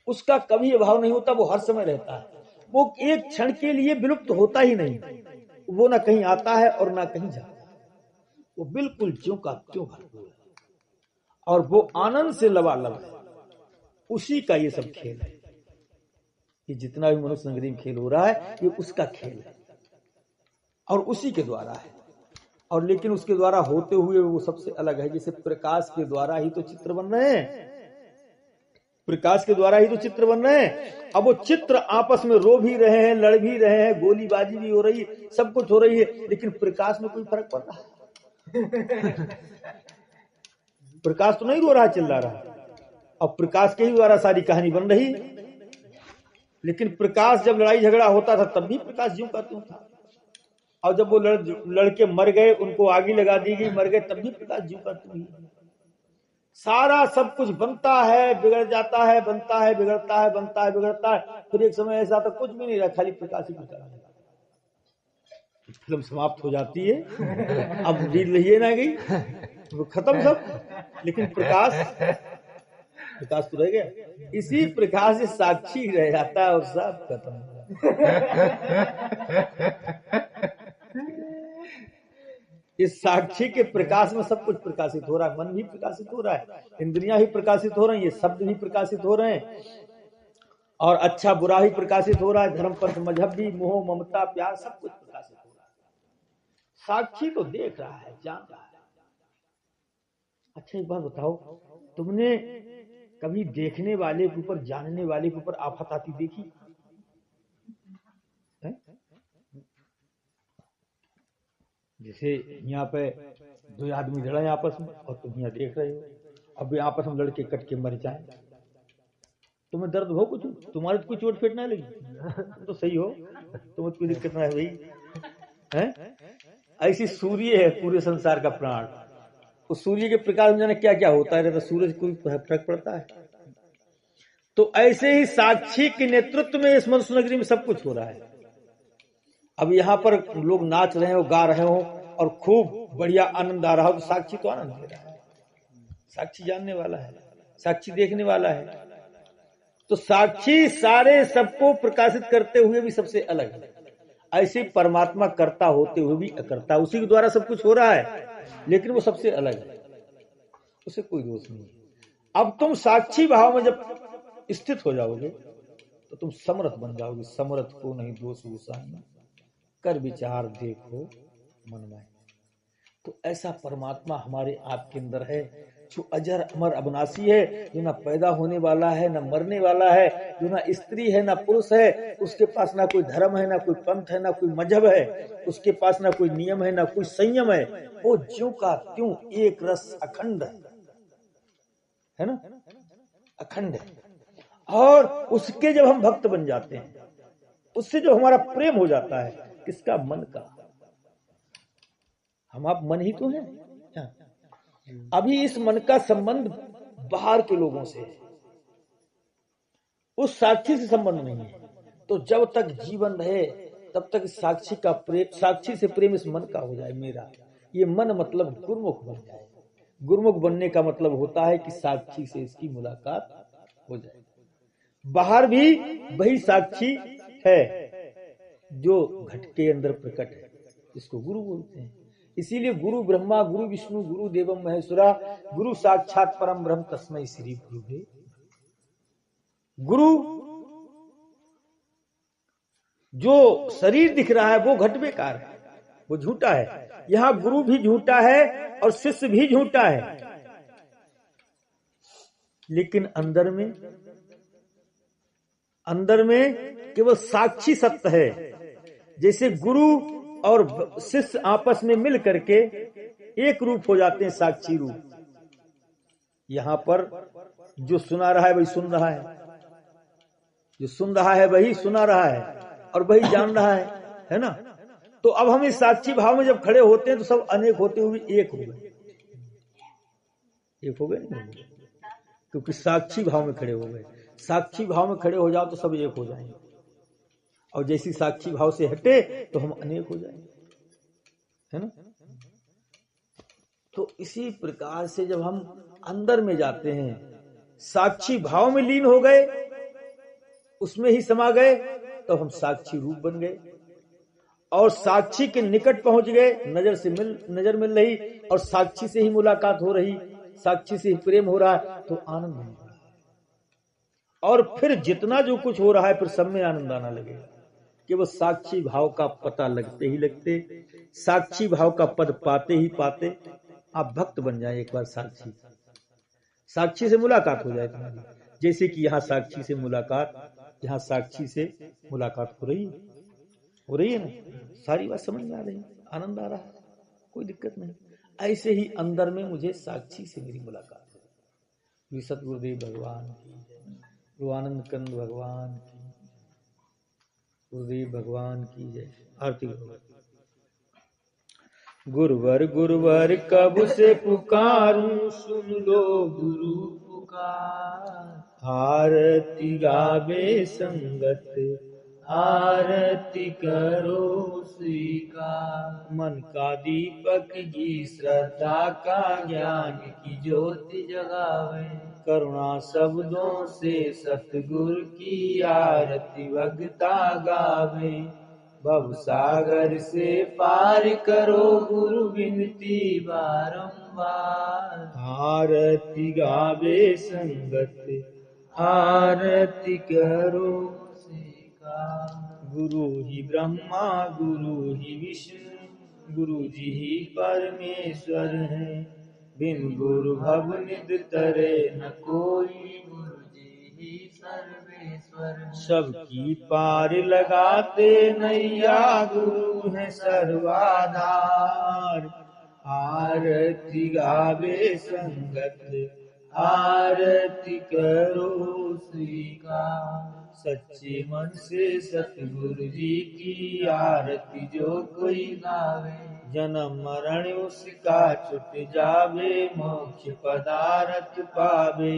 उसका कभी अभाव नहीं होता, वो हर समय रहता है। वो एक क्षण के लिए विलुप्त होता ही नहीं, वो ना कहीं आता है और ना कहीं जाता है, वो बिल्कुल ज्यों का त्यों भरपूर है, और वो आनंद से लबालब है। उसी का ये सब खेल है, ये जितना भी मनुष्य नगरी में खेल हो रहा है ये उसका खेल है, और उसी के द्वारा है। और लेकिन उसके द्वारा होते हुए वो सबसे अलग है। जैसे प्रकाश के द्वारा ही तो चित्र बन रहे हैं, प्रकाश के द्वारा ही तो चित्र बन रहे हैं। अब वो चित्र आपस में रो भी रहे हैं, लड़ भी रहे हैं, गोलीबाजी भी हो रही है, सब कुछ हो रही है, लेकिन प्रकाश में कोई फर्क पड़ रहा है? प्रकाश तो नहीं रो रहा, चिल्ला रहा। अब प्रकाश के ही द्वारा सारी कहानी बन रही, लेकिन प्रकाश जब लड़ाई झगड़ा होता था तब भी प्रकाश ज्यों का त्यों था, और जब वो लड़के मर गए, उनको आगी लगा दी गई, मर गए, तब भी प्रकाश ज्यों का त्यों ही। सारा सब कुछ बनता है, बिगड़ जाता है, बनता है, बिगड़ता है, बनता है, बिगड़ता है, फिर एक समय ऐसा तो कुछ भी नहीं रहा, खाली प्रकाश ही प्रकाश। फिल्म समाप्त हो जाती है, अब रील रही है ना गई, वो खत्म सब, लेकिन प्रकाश तो रह गया। इसी प्रकाश से साक्षी रह जाता है और सब खत्म। इस साक्षी के प्रकाश में सब कुछ प्रकाशित हो रहा है, मन भी प्रकाशित हो रहा है, इंद्रियां भी प्रकाशित हो रही है, शब्द भी प्रकाशित हो रहे हैं, और अच्छा बुरा भी प्रकाशित हो रहा है, धर्म पंथ मजहब भी, मोह ममता प्यार सब कुछ प्रकाशित हो रहा है। साक्षी तो देख रहा है, जान रहा है। अच्छा एक बात बताओ, तुमने कभी देखने वाले के ऊपर, जानने वाले के ऊपर आफत आती देखी है? जैसे यहाँ पे दो आदमी लड़े आपस में और तुम यहाँ देख रहे हो, अब आपस में लड़के कट के मर जाए, तुम्हें दर्द हो कुछ? तुम्हारे तो कोई चोट फेट ना लगी, तुम तो सही हो, तुम्हें कोई दिक्कत ना है भाई है? ऐसी सूर्य है पूरे संसार का प्राण, उस सूर्य के प्रकाश में जाने क्या क्या होता है, तो सूरज कोई फर्क पड़ता है? तो ऐसे ही साक्षी के नेतृत्व में इस मनुष्य नगरी में सब कुछ हो रहा है। अब यहाँ पर लोग नाच रहे हो, गा रहे हो और खूब बढ़िया आनंद आ रहा हो, तो साक्षी तो आनंद ले रहा है, साक्षी जानने वाला है, साक्षी देखने वाला है। तो साक्षी सारे सबको प्रकाशित करते हुए भी सबसे अलग है। ऐसे परमात्मा करता होते हुए भी अकर्ता, उसी के द्वारा सब कुछ हो रहा है, लेकिन वो सबसे अलग है, उसे कोई दोष नहीं। अब तुम साक्षी भाव में जब स्थित हो जाओगे तो तुम समर्थ बन जाओगे। समर्थ को नहीं दोष गुसाई, कर विचार देखो मन में। तो ऐसा परमात्मा हमारे आपके अंदर है, जो अजर अमर अविनाशी है, जो ना पैदा होने वाला है, ना मरने वाला है, जो ना स्त्री है ना पुरुष है, उसके पास ना कोई धर्म है, ना कोई पंथ है, ना कोई मजहब है, उसके पास ना कोई नियम है, ना कोई संयम है, वो ज्यों का त्यों एक रस अखंड है ना, अखंड है। और उसके जब हम भक्त बन जाते हैं, उससे जो हमारा प्रेम हो जाता है, किसका? मन का। हम आप मन ही तो हैं। अभी इस मन का संबंध बाहर के लोगों से है, उस साक्षी से संबंध नहीं है। तो जब तक जीवन रहे तब तक साक्षी का प्रेम, साक्षी से प्रेम इस मन का हो जाए मेरा, ये मन मतलब गुरुमुख बन जाए। गुरुमुख बनने का मतलब होता है कि साक्षी से इसकी मुलाकात हो जाए। बाहर भी वही साक्षी है जो घट के अंदर प्रकट है, इसको गुरु बोलते हैं। इसीलिए गुरु ब्रह्मा गुरु विष्णु गुरु देवम महेश्वरा, गुरु साक्षात परम ब्रह्म तस्मै श्री गुरुवे। गुरु जो शरीर दिख रहा है वो घट बेकार है, वो झूठा है। यहां गुरु भी झूठा है और शिष्य भी झूठा है, लेकिन अंदर में केवल साक्षी सत्य है। जैसे गुरु और शिष्य आपस में मिल करके एक रूप हो जाते हैं, साक्षी रूप। यहां पर जो सुना रहा है वही सुन रहा है, जो सुन रहा है वही सुना रहा है, और वही जान रहा है ना। तो अब हम इस साक्षी भाव में जब खड़े होते हैं तो सब अनेक होते हुए एक हो गए, एक हो गए नहीं, क्योंकि साक्षी भाव में खड़े हो गए। साक्षी भाव में खड़े हो जाओ तो सब एक हो जाएंगे, और जैसी साक्षी भाव से हटे तो हम अनेक हो जाएंगे, है ना। तो इसी प्रकार से जब हम अंदर में जाते हैं, साक्षी भाव में लीन हो गए, उसमें ही समा गए, तो हम साक्षी रूप बन गए, और साक्षी के निकट पहुंच गए। नजर मिल रही और साक्षी से ही मुलाकात हो रही, साक्षी से ही प्रेम हो रहा है, तो आनंद हो रहा है। और फिर जितना जो कुछ हो रहा है फिर सब में आनंद आना लगेगा। कि वो साक्षी भाव का पता लगते ही लगते, साक्षी भाव का पद पाते ही पाते आप भक्त बन जाए। एक बार साक्षी साक्षी से मुलाकात हो जाए तुम्हारी, जैसे कि यहाँ साक्षी से मुलाकात, यहाँ साक्षी से मुलाकात हो रही है ना, सारी बात समझ में आ रही है, आनंद आ रहा है, कोई दिक्कत नहीं। ऐसे ही अंदर में मुझे साक्षी से मेरी मुलाकात हो। सतगुरुदेव भगवान की जय, गुरु आनंद कंद भगवान की, गुरुदेव भगवान की जय। आरती भगवान। गुरुवर गुरुवर कब से पुकारूं, सुन लो गुरु पुकार। आरती गावे संगत, आरती करो स्वीकार। मन का दीपक की श्रद्धा का ज्ञान की ज्योति जगावे। करुणा शब्दों से सतगुरु की आरती भगता गावे। भव सागर से पार करो गुरु विनती बारंबार। आरती गावे संगत, आरती करो स्वीकार। गुरु ही ब्रह्मा गुरु ही विष्णु, गुरु जी ही परमेश्वर है। बिन गुरु भव निध तरे न कोई, गुरु जी ही सर्वेश्वर। सबकी पार लगाते नैया, गुरु है सर्वाधार। आरती गावे संगत, आरती करो स्वीकार। सच्चे मन से सतगुरु जी की आरती जो कोई गावे। जन्म मरण उसका छुट जावे, मोक्ष पदारथ पावे।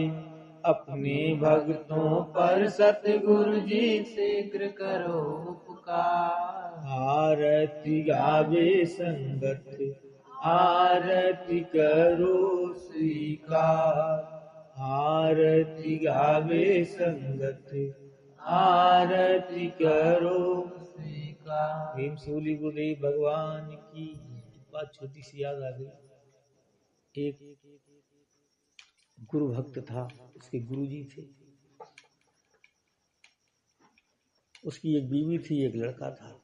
अपने भक्तों पर सतगुरु जी शीघ्र करो उपकार। आरती गावे संगत, आरती करो स्वीकार। आरती गावे संगत, आरती करो स्वीकार। भीम सूली गुरुदेव भगवान की बात छोटी सी याद आ गई। एक गुरु भक्त था, उसके गुरुजी थे, उसकी एक बीवी थी, एक लड़का था,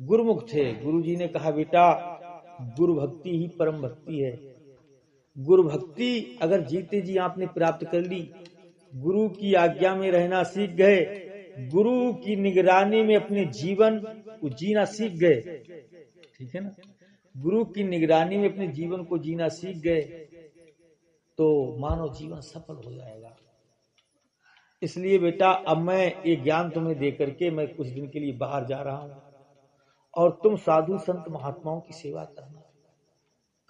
गुरुमुख थे। गुरुजी ने कहा बेटा गुरु भक्ति ही परम भक्ति है। गुरु भक्ति अगर जीते जी आपने प्राप्त कर ली, गुरु की आज्ञा में रहना सीख गए, गुरु की निगरानी में अपने जीवन को जीना सीख गए, ठीक है ना, गुरु की निगरानी में अपने जीवन को जीना सीख गए तो मानव जीवन सफल हो जाएगा। इसलिए बेटा अब मैं ये ज्ञान तुम्हें दे करके मैं कुछ दिन के लिए बाहर जा रहा हूं और तुम साधु संत महात्माओं की सेवा करना,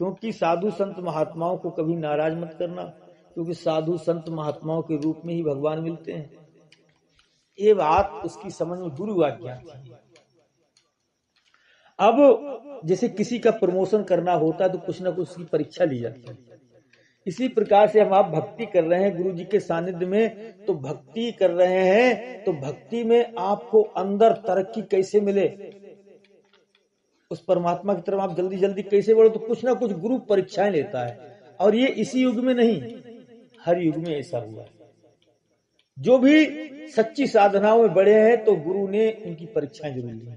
क्योंकि साधु संत महात्माओं को कभी नाराज मत करना, क्योंकि साधु संत महात्माओं के रूप में ही भगवान मिलते हैं। ये बात उसकी समझ में गुरु आज्ञा थी। अब जैसे किसी का प्रमोशन करना होता है तो कुछ ना कुछ उसकी परीक्षा ली जाती है। इसी प्रकार से हम आप भक्ति कर रहे हैं गुरु जी के सानिध्य में, तो भक्ति कर रहे हैं तो भक्ति में आपको अंदर तरक्की कैसे मिले, उस परमात्मा की तरफ आप जल्दी जल्दी कैसे बढ़ो, तो कुछ ना कुछ गुरु परीक्षाएं लेता है। और ये इसी युग में नहीं, हर युग में ऐसा हुआ है। जो भी सच्ची साधनाओं में बढ़े हैं तो गुरु ने उनकी परीक्षाएं जरूर ली,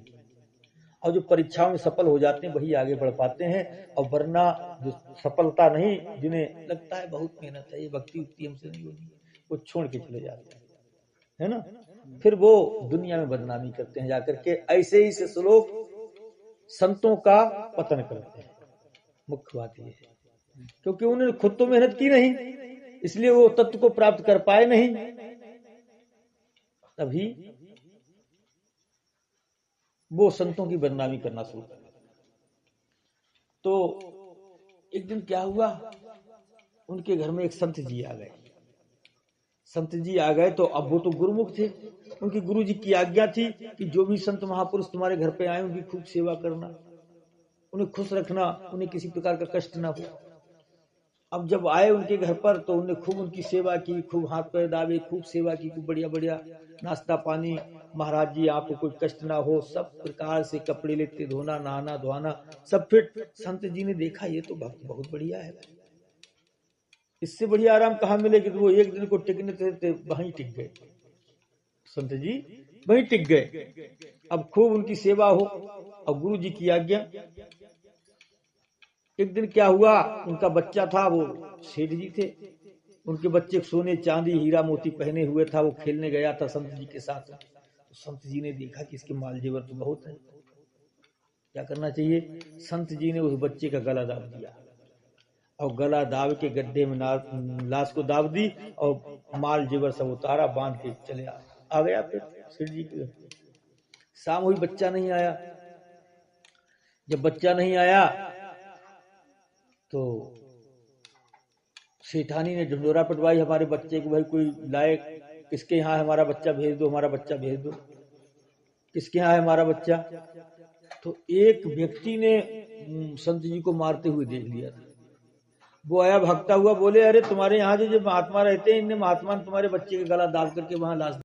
और जो परीक्षाओं में सफल हो जाते हैं वही आगे बढ़ पाते हैं। और वरना जो सफलता नहीं, जिन्हें लगता है बहुत मेहनत है, ये भक्ति उक्ति हमसे नहीं होगी, वो छोड़ के चले जाते हैं, है ना, फिर वो दुनिया में बदनामी करते हैं जाकर के। ऐसे ही से श्लोक संतों का पतन करते हैं। मुख्य बात यह है, क्योंकि उन्होंने खुद तो मेहनत की नहीं, इसलिए वो तत्व को प्राप्त कर पाए नहीं, तभी वो संतों की बदनामी करना शुरू कर दिया। तो एक दिन क्या हुआ, उनके घर में एक संत जी आ गए। संत जी आ गए तो अब वो तो गुरुमुख थे, उनकी गुरु जी की आज्ञा थी कि जो भी संत महापुरुष तुम्हारे घर पे आए उनकी खूब सेवा करना, उन्हें खुश रखना, उन्हें किसी प्रकार का कष्ट ना हो। अब जब आए उनके घर पर तो उन्हें खूब उनकी सेवा की, खूब हाथ पैर दावे, खूब सेवा की, खूब बढ़िया बढ़िया नाश्ता पानी, महाराज जी आपको कोई कष्ट ना हो, सब प्रकार से कपड़े लेते धोना, नहाना धोना सब फिट। संत जी ने देखा ये तो भक्त बहुत बढ़िया है, इससे बढ़िया आराम कहाँ मिलेगी, तो वो एक दिन को टिकने थे वहीं टिक गए। संत जी वहीं टिक गए। अब खूब उनकी सेवा हो और गुरु जी की आज्ञा। एक दिन क्या हुआ, उनका बच्चा था, वो सेठ जी थे, उनके बच्चे सोने चांदी हीरा मोती पहने हुए था, वो खेलने गया था संत जी के साथ। तो संत जी ने देखा कि इसके माल जेवर तो बहुत है, क्या करना चाहिए। संत जी ने उस बच्चे का गला दाब दिया और गला दाब के गड्ढे में लाश को दाब दी और माल जेवर सब उतारा, बांध के चले आ गया फिर सेठ जी के घर। शाम हुई, बच्चा नहीं आया। जब बच्चा नहीं आया तो सेठानी ने ढिंडोरा पिटवाई हमारे बच्चे को, भाई कोई लाए, किसके यहाँ हमारा बच्चा भेज दो, हमारा बच्चा भेज दो, किसके यहाँ है हमारा बच्चा। तो एक व्यक्ति ने संत जी को मारते हुए देख लिया था। वो आया भागता हुआ, बोले अरे तुम्हारे यहाँ जो महात्मा रहते हैं, इनने महात्मा ने तुम्हारे बच्चे का गला दाब करके वहां लाश